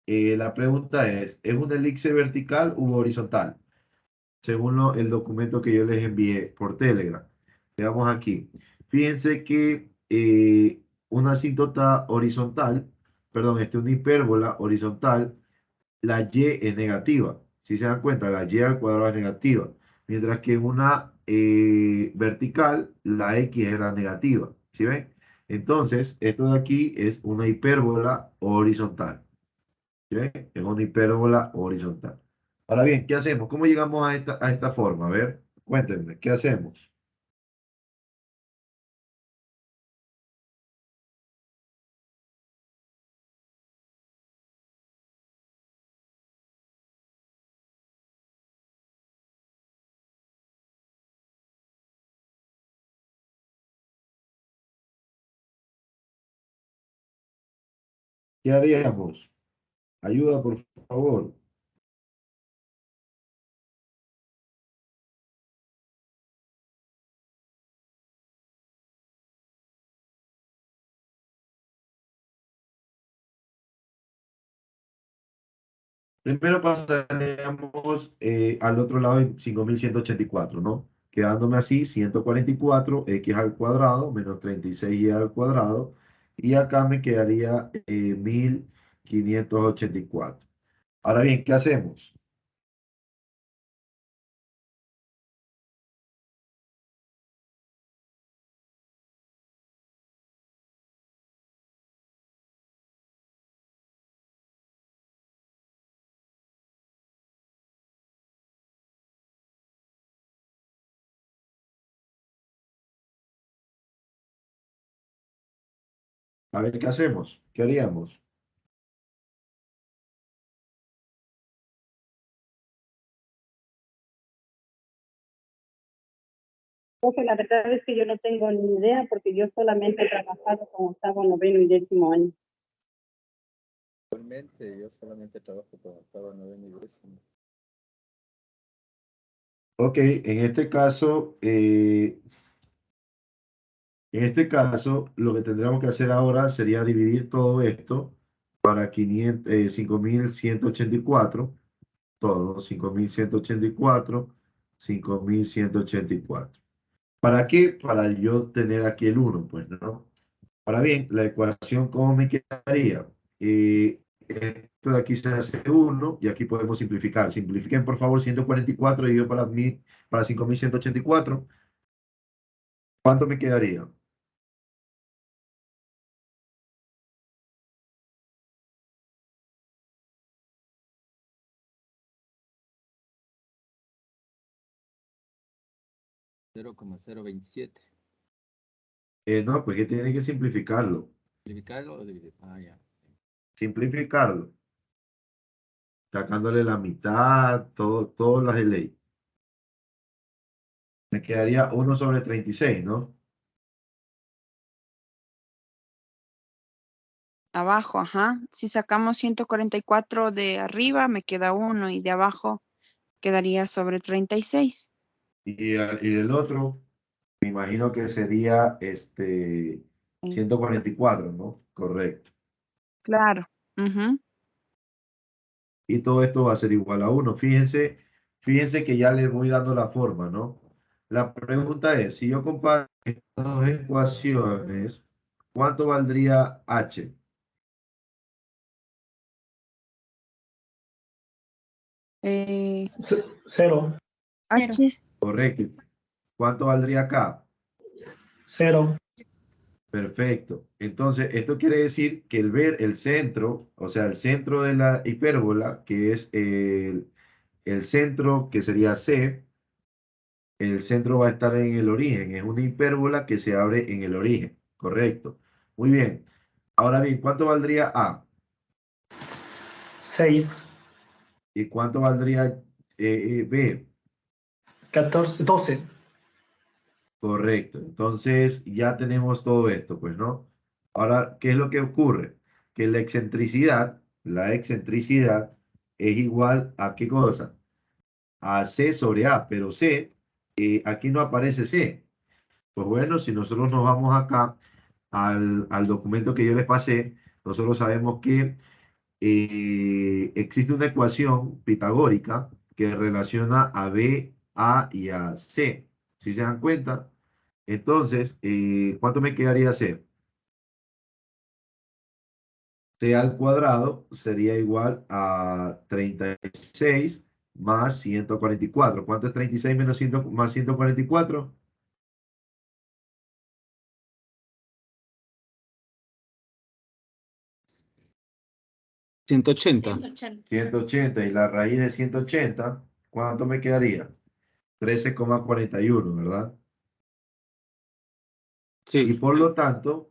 La pregunta ¿es una elipse vertical u horizontal? Según el documento que yo les envié por Telegram. Veamos aquí. Fíjense que una asíntota horizontal, perdón, una hipérbola horizontal, la y es negativa. Si se dan cuenta, la y al cuadrado es negativa. Mientras que en una vertical, la x es la negativa. ¿Sí ven? Entonces, esto de aquí es una hipérbola horizontal. ¿Sí ven? Es una hipérbola horizontal. Ahora bien, ¿qué hacemos? ¿Cómo llegamos a esta forma? A ver, cuéntenme, ¿qué hacemos? ¿Qué haríamos? Ayuda, por favor. Primero pasaríamos al otro lado en 5184, ¿no? Quedándome así, 144 x al cuadrado menos 36 y al cuadrado. Y acá me quedaría 1584. Ahora bien, ¿qué hacemos? A ver, ¿qué hacemos? ¿Qué haríamos? Profe, la verdad es que yo no tengo ni idea porque yo solamente he trabajado con octavo, noveno y 10º año. Actualmente yo solamente trabajo con octavo, noveno y 10º. Ok, en este caso, lo que tendríamos que hacer ahora sería dividir todo esto para 5.184, todo, 5.184, 5.184. ¿Para qué? Para yo tener aquí el 1, pues, ¿no? Ahora bien, la ecuación, ¿cómo me quedaría? Esto de aquí se hace 1 y aquí podemos simplificar. Simplifiquen, por favor, 144 dividido para 5.184. ¿Cuánto me quedaría? $0,027. No, pues que tiene que simplificarlo. ¿Simplificarlo o dividir? Ah, ya. Simplificarlo. Sacándole la mitad, todas las de ley. Me quedaría 1 sobre 36, ¿no? Abajo, ajá. Si sacamos 144 de arriba, me queda 1 y de abajo quedaría sobre 36. Y el otro, me imagino que sería 144, ¿no? Correcto. Claro. Ujú. Y todo esto va a ser igual a 1. Fíjense que ya les voy dando la forma, ¿no? La pregunta es, si yo comparo estas dos ecuaciones, ¿cuánto valdría H? Cero. H. Correcto. ¿Cuánto valdría K? Cero. Perfecto. Entonces, esto quiere decir que el centro, o sea, el centro de la hipérbola, que es el centro que sería C, el centro va a estar en el origen. Es una hipérbola que se abre en el origen. Correcto. Muy bien. Ahora bien, ¿cuánto valdría A? 6. ¿Y cuánto valdría B? 14, 12. Correcto. Entonces, ya tenemos todo esto, pues, ¿no? Ahora, ¿qué es lo que ocurre? Que la excentricidad es igual a ¿qué cosa? A C sobre A, pero C, aquí no aparece C. Pues bueno, si nosotros nos vamos acá al documento que yo les pasé, nosotros sabemos que existe una ecuación pitagórica que relaciona a B, A y a C. ¿Sí se dan cuenta? Entonces, ¿cuánto me quedaría C? C al cuadrado sería igual a 36 más 144. ¿Cuánto es 36 menos 100 más 144? 180. 180 y la raíz de 180, ¿cuánto me quedaría? 13,41, ¿verdad? Y por lo tanto,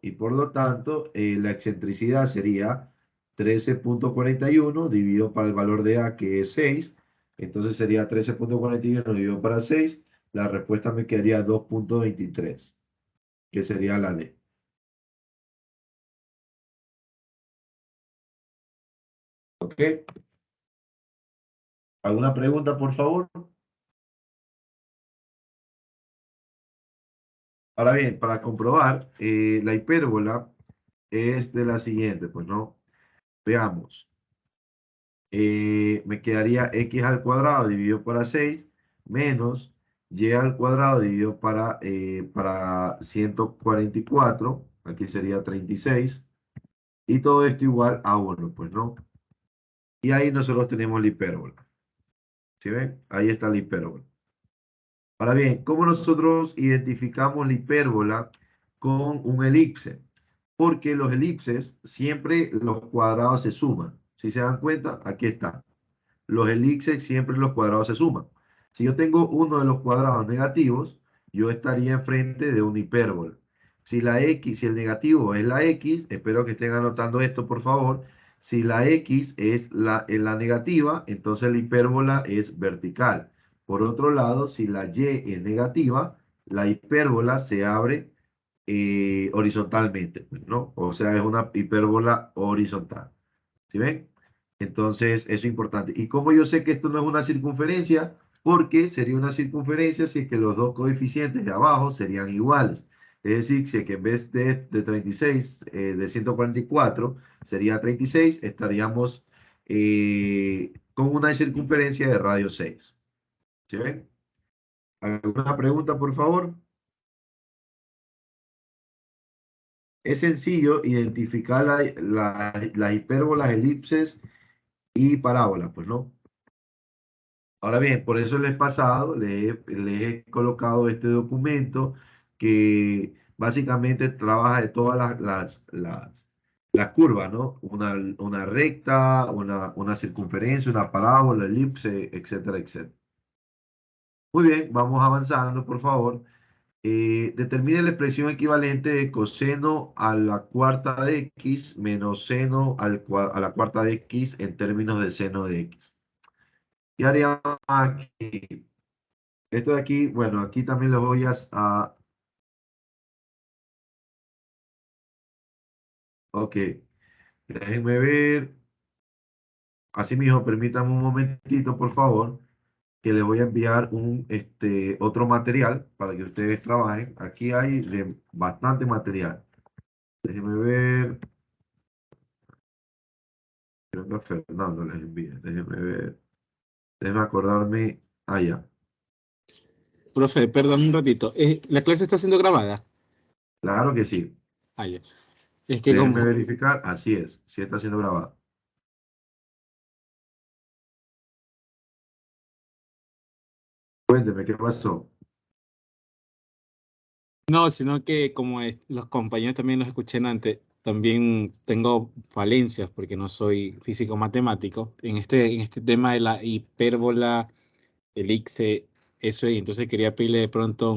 la excentricidad sería 13,41 dividido para el valor de A, que es 6. Entonces sería 13,41 dividido para 6. La respuesta me quedaría 2,23, que sería la D. ¿Ok? ¿Alguna pregunta, por favor? Ahora bien, para comprobar, la hipérbola es de la siguiente, pues no. Veamos. Me quedaría x al cuadrado dividido para 6 menos y al cuadrado dividido para 144, aquí sería 36, y todo esto igual a 1, pues no. Y ahí nosotros tenemos la hipérbola. ¿Sí ven? Ahí está la hipérbola. Ahora bien, ¿cómo nosotros identificamos la hipérbola con un elipse? Porque los elipses siempre los cuadrados se suman. Si se dan cuenta, aquí está. Los elipses siempre los cuadrados se suman. Si yo tengo uno de los cuadrados negativos, yo estaría enfrente de una hipérbola. Si la X, si el negativo es la X, espero que estén anotando esto, por favor. Si la X es la negativa, entonces la hipérbola es vertical. Por otro lado, si la Y es negativa, la hipérbola se abre horizontalmente, pues, ¿no? O sea, es una hipérbola horizontal. ¿Sí ven? Entonces, eso es importante. ¿Y cómo yo sé que esto no es una circunferencia? Porque sería una circunferencia si es que los dos coeficientes de abajo serían iguales. Es decir, si es que en vez de 36, de 144, sería 36, estaríamos con una circunferencia de radio 6. ¿Sí ven? ¿Alguna pregunta, por favor? Es sencillo identificar las hipérbolas, elipses y parábolas, pues, ¿no? Ahora bien, por eso les pasado, les he colocado este documento que básicamente trabaja de todas las curvas, ¿no? Una recta, una circunferencia, una parábola, elipse, etcétera, etcétera. Muy bien, vamos avanzando, por favor. Determine la expresión equivalente de coseno a la cuarta de x menos seno a la cuarta de x en términos de seno de x. ¿Qué haríamos aquí? Esto de aquí, bueno, aquí también lo voy ok, déjenme ver. Así mismo, permítanme un momentito, por favor, que les voy a enviar otro material para que ustedes trabajen. Aquí hay bastante material. Déjenme ver. Creo que a Fernando les envía. Déjenme ver. Déjenme acordarme. Ya. Profe, perdón un ratito. ¿La clase está siendo grabada? Claro que sí. Ya. Es que Déjenme como... verificar. Así es. Sí está siendo grabado. Cuénteme, ¿qué pasó? No, sino que como los compañeros también los escuché antes, también tengo falencias porque no soy físico matemático en este tema de la hipérbola, elipse, eso, y entonces quería pedirle de pronto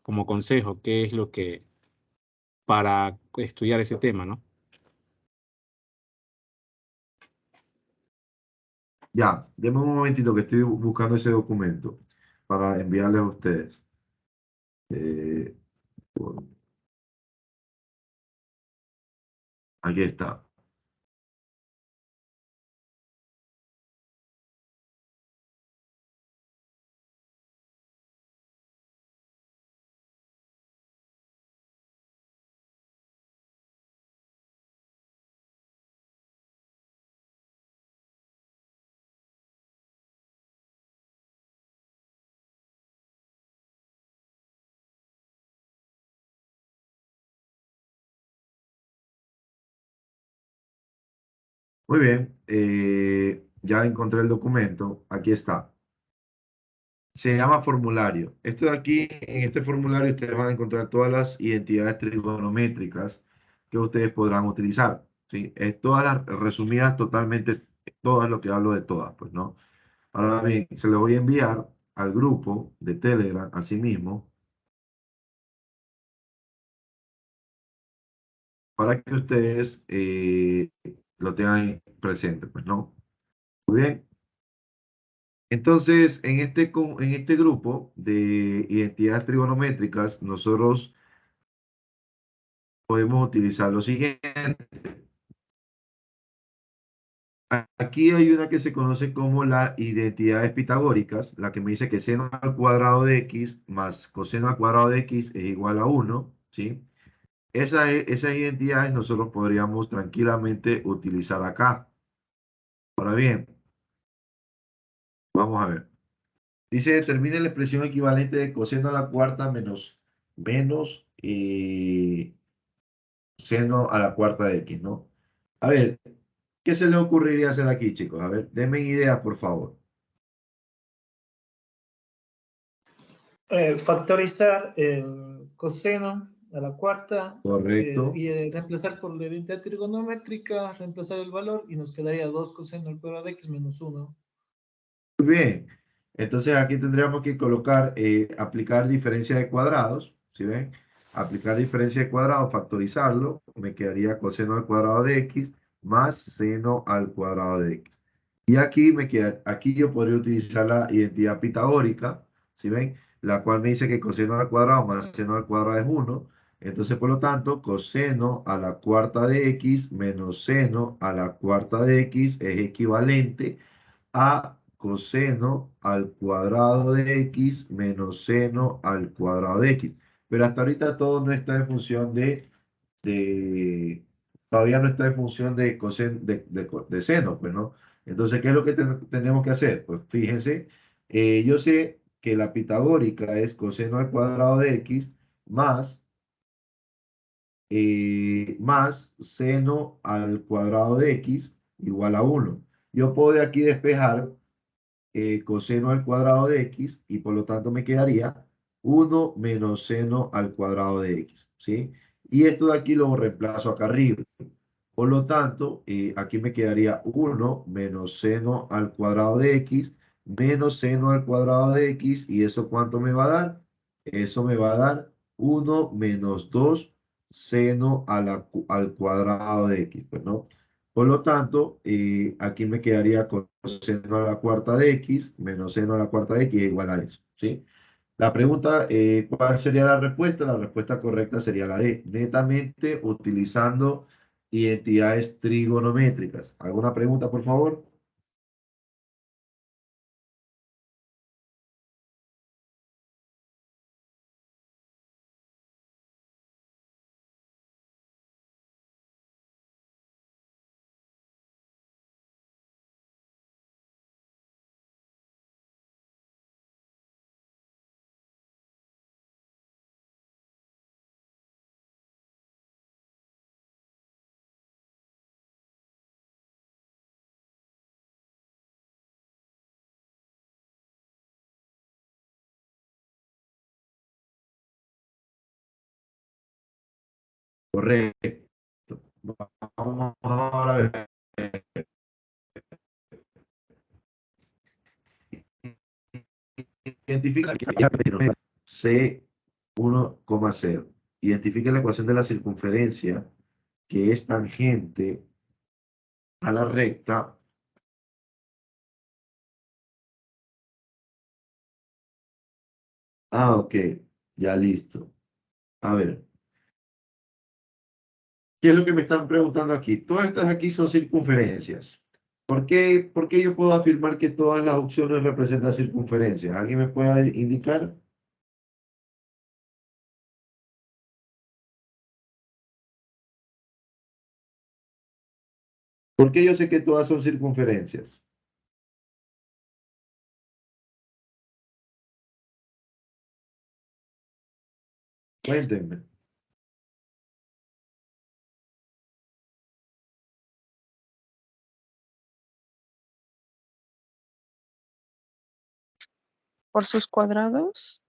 como consejo, qué es lo que para estudiar ese tema, ¿no? Ya, denme un momentito que estoy buscando ese documento para enviarles a ustedes. Eh, por- Aquí está. Muy bien, ya encontré el documento. Aquí está. Se llama formulario. Esto de aquí, en este formulario, ustedes van a encontrar todas las identidades trigonométricas que ustedes podrán utilizar. ¿Sí? Todas las resumidas totalmente, todas lo que hablo de todas, pues, ¿no? Ahora bien, se lo voy a enviar al grupo de Telegram, asimismo, para que ustedes lo tengan presente, pues, ¿no? Muy bien. Entonces, en este grupo de identidades trigonométricas, nosotros podemos utilizar lo siguiente. Aquí hay una que se conoce como las identidades pitagóricas, la que me dice que seno al cuadrado de x más coseno al cuadrado de x es igual a 1, ¿sí? Esas identidades nosotros podríamos tranquilamente utilizar acá. Ahora bien, vamos a ver. Dice, determine la expresión equivalente de coseno a la cuarta menos seno a la cuarta de x, ¿no? A ver, ¿qué se le ocurriría hacer aquí, chicos? A ver, denme ideas, por favor. Factorizar el coseno a la cuarta Correcto. y reemplazar por la identidad trigonométrica, reemplazar el valor y nos quedaría 2 coseno al cuadrado de x menos 1. Muy bien. Entonces aquí tendríamos que colocar, aplicar diferencia de cuadrados, ¿sí ven? aplicar diferencia de cuadrado, factorizarlo, me quedaría coseno al cuadrado de x más seno al cuadrado de x. Y aquí aquí yo podría utilizar la identidad pitagórica, ¿sí ven? La cual me dice que coseno al cuadrado más seno al cuadrado es 1. Entonces, por lo tanto, coseno a la cuarta de x menos seno a la cuarta de x es equivalente a coseno al cuadrado de x menos seno al cuadrado de x. Pero hasta ahorita todo no está en función todavía no está en función de coseno, de seno, pues, ¿no? Entonces, ¿qué es lo que tenemos que hacer? Pues fíjense, yo sé que la pitagórica es coseno al cuadrado de x más seno al cuadrado de x igual a 1. Yo puedo de aquí despejar coseno al cuadrado de x y por lo tanto me quedaría 1 menos seno al cuadrado de x, ¿sí? Y esto de aquí lo reemplazo acá arriba. Por lo tanto, aquí me quedaría 1 menos seno al cuadrado de x menos seno al cuadrado de x. ¿Y eso cuánto me va a dar? Eso me va a dar 1 menos 2 seno al cuadrado de x, pues, ¿no? Por lo tanto, aquí me quedaría coseno a la cuarta de x menos seno a la cuarta de x es igual a eso, ¿sí? La pregunta, ¿cuál sería la respuesta? La respuesta correcta sería la D, netamente utilizando identidades trigonométricas. ¿Alguna pregunta, por favor? Correcto. Vamos ahora a ver. Identifica C1,0. Identifica la ecuación de la circunferencia que es tangente a la recta ok, ya listo. A ver, ¿qué es lo que me están preguntando aquí? Todas estas aquí son circunferencias. ¿Por qué yo puedo afirmar que todas las opciones representan circunferencias? ¿Alguien me puede indicar? ¿Por qué yo sé que todas son circunferencias? Cuéntenme. ¿Por sus cuadrados?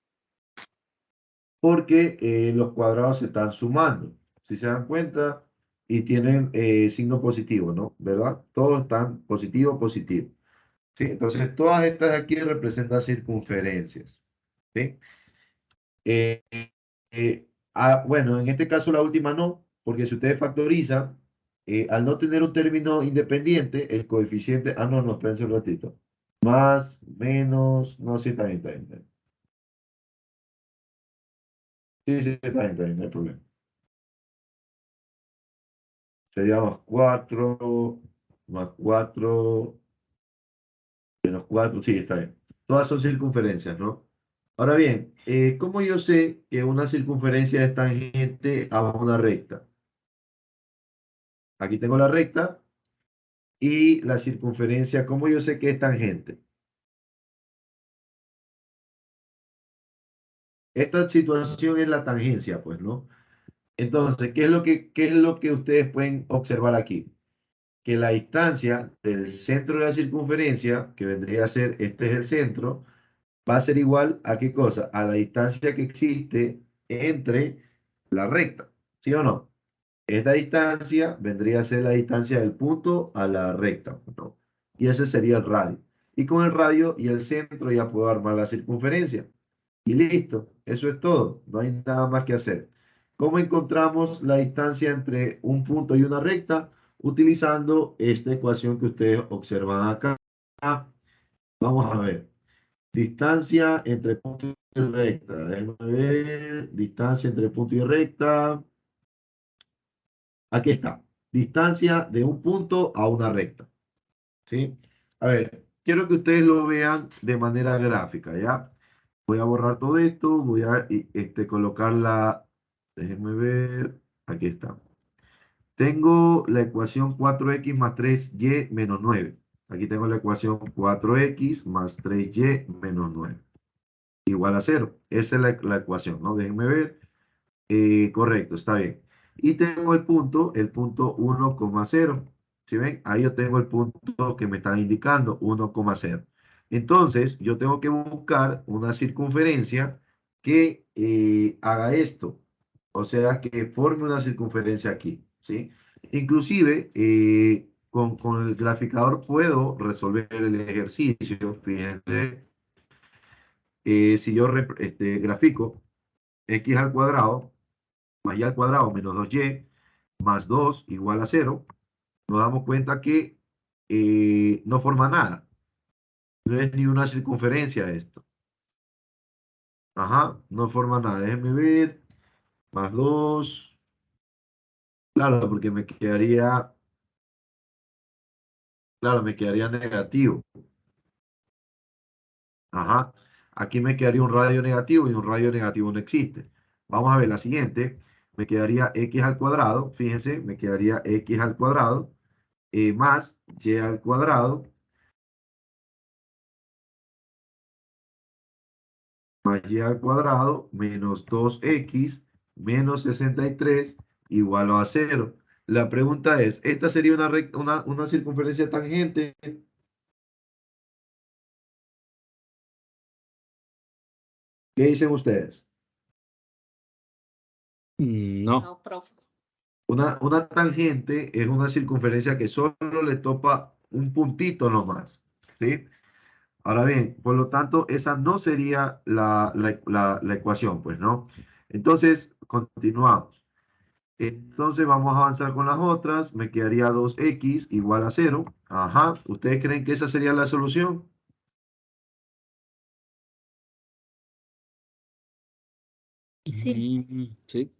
Porque los cuadrados se están sumando. Si se dan cuenta, y tienen signo positivo, ¿no? ¿Verdad? Todos están positivo, positivo. ¿Sí? Entonces, todas estas de aquí representan circunferencias. ¿Sí? Bueno, en este caso la última no, porque si ustedes factorizan, al no tener un término independiente, el coeficiente, no, espérense un ratito. Más, menos, no, sí, está bien, está bien, está bien. Sí, sí, está bien, no hay problema. Sería más 4, menos 4, sí, está bien. Todas son circunferencias, ¿no? Ahora bien, ¿cómo yo sé que una circunferencia es tangente a una recta? Aquí tengo la recta y la circunferencia, ¿cómo yo sé que es tangente? Esta situación es la tangencia, pues, ¿no? Entonces, qué es lo que ustedes pueden observar aquí? Que la distancia del centro de la circunferencia, que vendría a ser, este es el centro, va a ser igual a qué cosa? A la distancia que existe entre la recta, ¿sí o no? Esta distancia vendría a ser la distancia del punto a la recta, ¿no? Y ese sería el radio. Y con el radio y el centro ya puedo armar la circunferencia. Y listo, eso es todo, no hay nada más que hacer. ¿Cómo encontramos la distancia entre un punto y una recta? Utilizando esta ecuación que ustedes observan acá. Vamos a ver. Distancia entre punto y recta. Déjenme ver. Distancia entre punto y recta. Aquí está. Distancia de un punto a una recta. ¿Sí? A ver, quiero que ustedes lo vean de manera gráfica, ¿ya? Voy a borrar todo esto. Voy a colocarla. Déjenme ver. Aquí está. Tengo la ecuación 4x más 3y menos 9. Aquí tengo la ecuación 4x más 3y menos 9. Igual a 0. Esa es la ecuación, ¿no? Déjenme ver. Correcto, está bien. Y tengo el punto 1,0. ¿Sí ven? Ahí yo tengo el punto que me están indicando, 1,0. Entonces, yo tengo que buscar una circunferencia que haga esto. O sea, que forme una circunferencia aquí, ¿sí? Inclusive, con el graficador puedo resolver el ejercicio. Fíjense, si yo grafico x al cuadrado más y al cuadrado menos 2y más 2 igual a 0, nos damos cuenta que no forma nada. No es ni una circunferencia esto. Ajá, no forma nada. Déjenme ver. Más 2. Claro, porque me quedaría... Claro, me quedaría negativo. Ajá. Aquí me quedaría un radio negativo y un radio negativo no existe. Vamos a ver la siguiente. Me quedaría x al cuadrado. Fíjense, me quedaría x al cuadrado más y al cuadrado más y al cuadrado menos 2x menos 63 igual a 0. La pregunta es, ¿esta sería una circunferencia tangente? ¿Qué dicen ustedes? No. No, profe. Una tangente es una circunferencia que solo le topa un puntito nomás, ¿sí? Ahora bien, por lo tanto, esa no sería la ecuación, pues, ¿no? Entonces, continuamos. Entonces, vamos a avanzar con las otras. Me quedaría 2x igual a 0. Ajá. ¿Ustedes creen que esa sería la solución? Sí. Sí.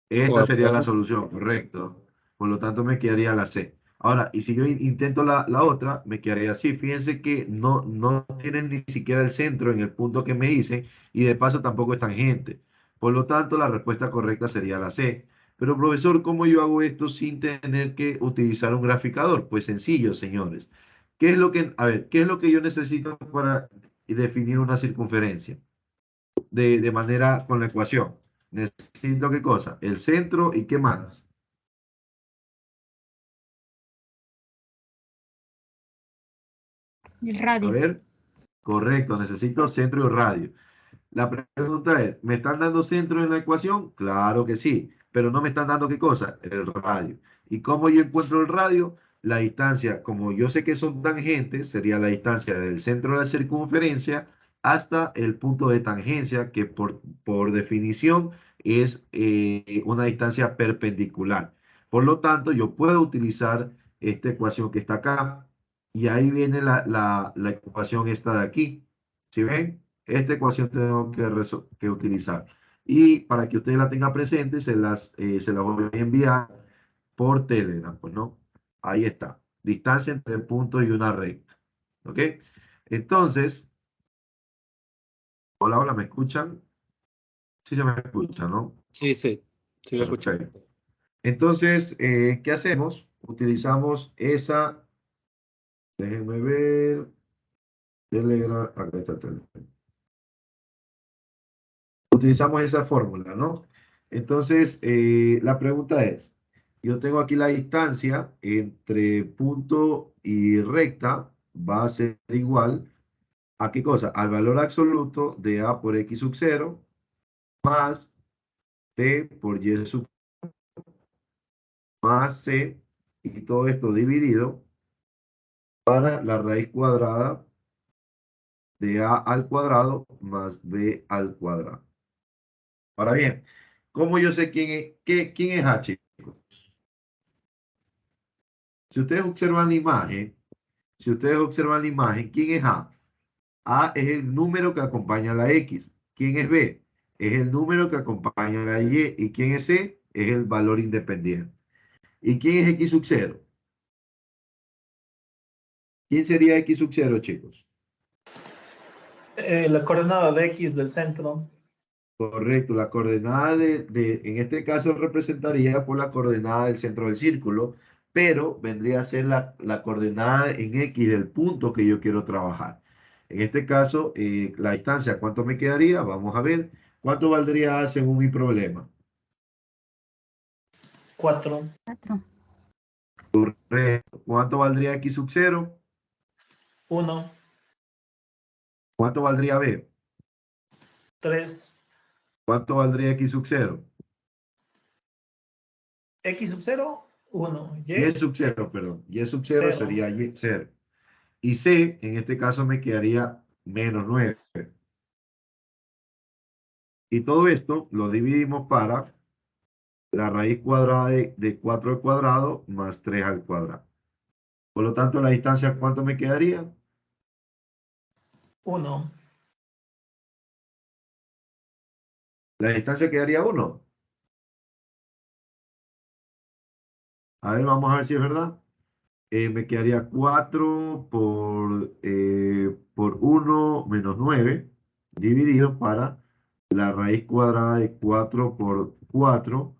Esta sería la solución, correcto. Por lo tanto, me quedaría la C. Ahora, y si yo intento la otra, me quedaría así. Fíjense que no tienen ni siquiera el centro en el punto que me dicen y de paso tampoco es tangente. Por lo tanto, la respuesta correcta sería la C. Pero, profesor, ¿cómo yo hago esto sin tener que utilizar un graficador? Pues sencillo, señores. A ver, ¿qué es lo que yo necesito para definir una circunferencia? De manera con la ecuación. Necesito qué cosa, el centro y qué más. El A radio. ver, correcto, necesito centro y radio. La pregunta es, ¿me están dando centro en la ecuación? Claro que sí, pero no me están dando qué cosa, el radio. ¿Y cómo yo encuentro el radio? La distancia, como yo sé que son tangentes, sería la distancia del centro de la circunferencia hasta el punto de tangencia, que por definición es una distancia perpendicular. Por lo tanto, yo puedo utilizar esta ecuación que está acá, y ahí viene la ecuación esta de aquí. ¿Sí ven? Esta ecuación tengo que utilizar. Y para que ustedes la tengan presente, se las voy a enviar por Telegram, pues, ¿no? Ahí está. Distancia entre el punto y una recta. ¿Ok? Entonces, hola, hola, ¿me escuchan? Sí se me escucha, ¿no? Sí, sí. Sí, lo escucho. Perfecto. Entonces, ¿qué hacemos? Utilizamos esa, déjenme ver, Telegram, acá está Telegram. Utilizamos esa fórmula, ¿no? Entonces, la pregunta es, yo tengo aquí la distancia entre punto y recta, va a ser igual a qué cosa? Al valor absoluto de A por X sub 0 más T por Y sub más C, y todo esto dividido para la raíz cuadrada de A al cuadrado más B al cuadrado. Ahora bien, ¿Cómo yo sé quién es A, chicos? Si ustedes observan la imagen, ¿quién es A? A es el número que acompaña a la X. ¿Quién es B? Es el número que acompaña a la Y. ¿Y quién es C? Es el valor independiente. ¿Y quién es X sub 0? ¿Quién sería X sub 0, chicos? La coordenada de X del centro. Correcto, la coordenada en este caso representaría por la coordenada del centro del círculo, pero vendría a ser la coordenada en X del punto que yo quiero trabajar. En este caso, la distancia, ¿cuánto me quedaría? Vamos a ver. ¿Cuánto valdría A según mi problema? 4. 4. Correcto. ¿Cuánto valdría X sub 0? 1. ¿Cuánto valdría B? 3. ¿Cuánto valdría X sub 0? X sub 0, 1. Y sub 0, perdón. Y sub 0 0. sería Y 0. Y C, en este caso, me quedaría menos 9. Y todo esto lo dividimos para la raíz cuadrada de 4 al cuadrado más 3 al cuadrado. Por lo tanto, la distancia, ¿cuánto me quedaría? 1. La distancia quedaría 1. A ver, vamos a ver si es verdad. Me quedaría 4 por 1 menos 9 dividido para la raíz cuadrada de 4 por 4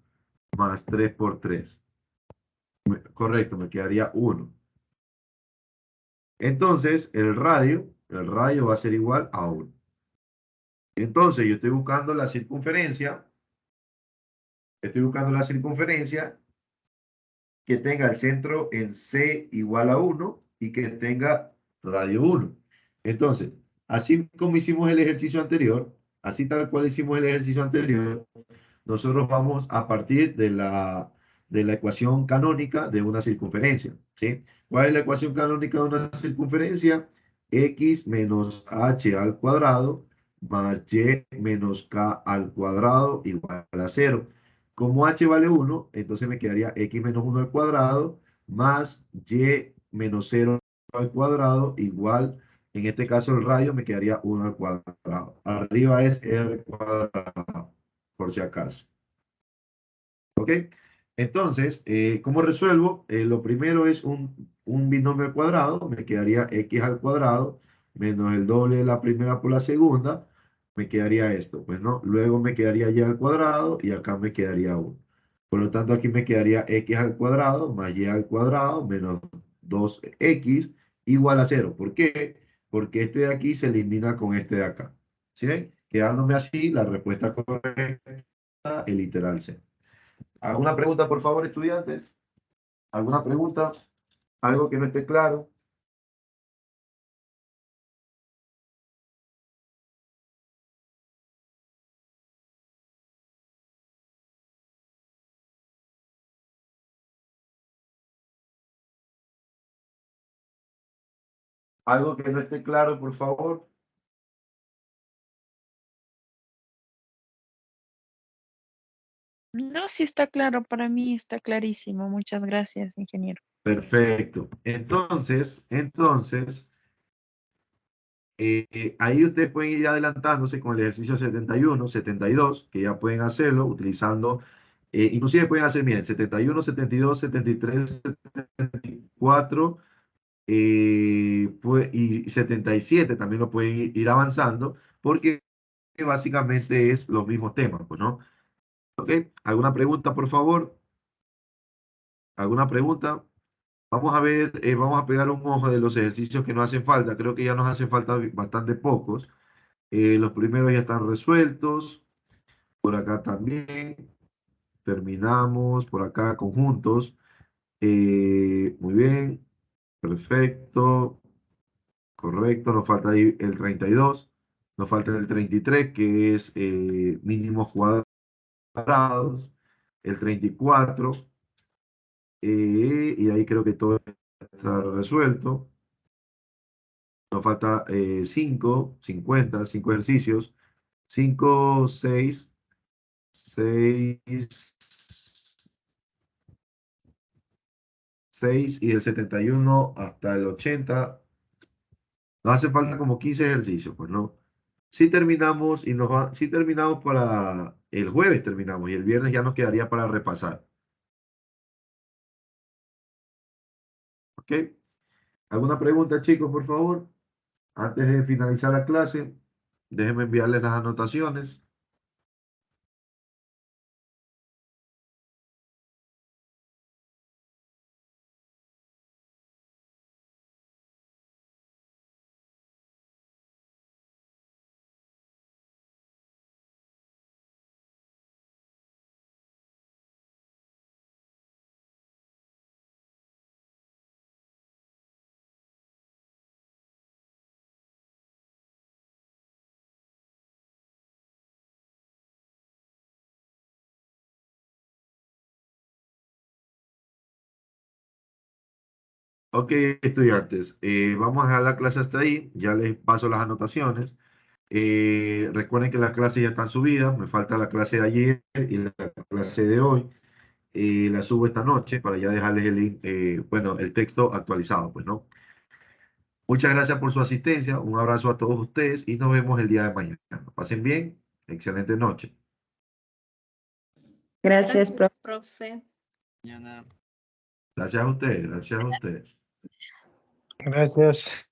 más 3 por 3. Correcto, me quedaría 1. Entonces, el radio va a ser igual a 1. Entonces, yo estoy buscando la circunferencia. Que tenga el centro en C igual a 1 y que tenga radio 1. Entonces, así como hicimos el ejercicio anterior, así tal cual hicimos el ejercicio anterior, nosotros vamos a partir de la ecuación canónica de una circunferencia, ¿sí? ¿Cuál es la ecuación canónica de una circunferencia? X menos h al cuadrado más y menos k al cuadrado igual a 0. Como h vale 1, entonces me quedaría x menos 1 al cuadrado más y menos 0 al cuadrado igual, en este caso el radio me quedaría 1 al cuadrado. Arriba es r cuadrado, por si acaso. ¿Ok? Entonces, ¿cómo resuelvo? Lo primero es un binomio al cuadrado, me quedaría x al cuadrado menos el doble de la primera por la segunda, me quedaría esto, pues no, luego me quedaría y al cuadrado y acá me quedaría 1. Por lo tanto, aquí me quedaría x al cuadrado más y al cuadrado menos 2x igual a 0. ¿Por qué? Porque este de aquí se elimina con este de acá. ¿Sí ven? Quedándome así, la respuesta correcta, el literal C. ¿Alguna pregunta, por favor, estudiantes? ¿Alguna pregunta? ¿Algo que no esté claro? ¿Algo que no esté claro, por favor? No, sí está claro, para mí está clarísimo. Muchas gracias, ingeniero. Perfecto. Entonces, ahí ustedes pueden ir adelantándose con el ejercicio 71, 72, que ya pueden hacerlo utilizando, inclusive pueden hacer, miren, 71, 72, 73, 74 y 77 también lo pueden ir avanzando, porque básicamente es los mismos temas, pues, ¿no? ¿Ok? ¿Alguna pregunta, por favor? ¿Alguna pregunta? Vamos a ver, vamos a pegar un ojo de los ejercicios que nos hacen falta. Creo que ya nos hacen falta bastante pocos. Los primeros ya están resueltos. Por acá también. Terminamos. Por acá conjuntos. Muy bien. Perfecto. Correcto. Nos falta ahí el 32. Nos falta el 33, que es mínimos cuadrados. El 34. Y ahí creo que todo está resuelto. Nos falta 5 ejercicios. 5, 6, 6 y del 71 hasta el 80. Nos hace falta como 15 ejercicios, pues, ¿no? Si terminamos si terminamos para el jueves terminamos y el viernes ya nos quedaría para repasar. ¿Ok? ¿Alguna pregunta, chicos, por favor? Antes de finalizar la clase, déjenme enviarles las anotaciones. Ok, estudiantes, vamos a dejar la clase hasta ahí. Ya les paso las anotaciones. Recuerden que las clases ya están subidas. Me falta la clase de ayer y la clase de hoy. La subo esta noche para ya dejarles el link, bueno, el texto actualizado, pues, ¿no? Muchas gracias por su asistencia. Un abrazo a todos ustedes y nos vemos el día de mañana. Pasen bien. Excelente noche. Gracias, profe. profe. Mañana. Gracias a ustedes. Gracias a ustedes. Gracias.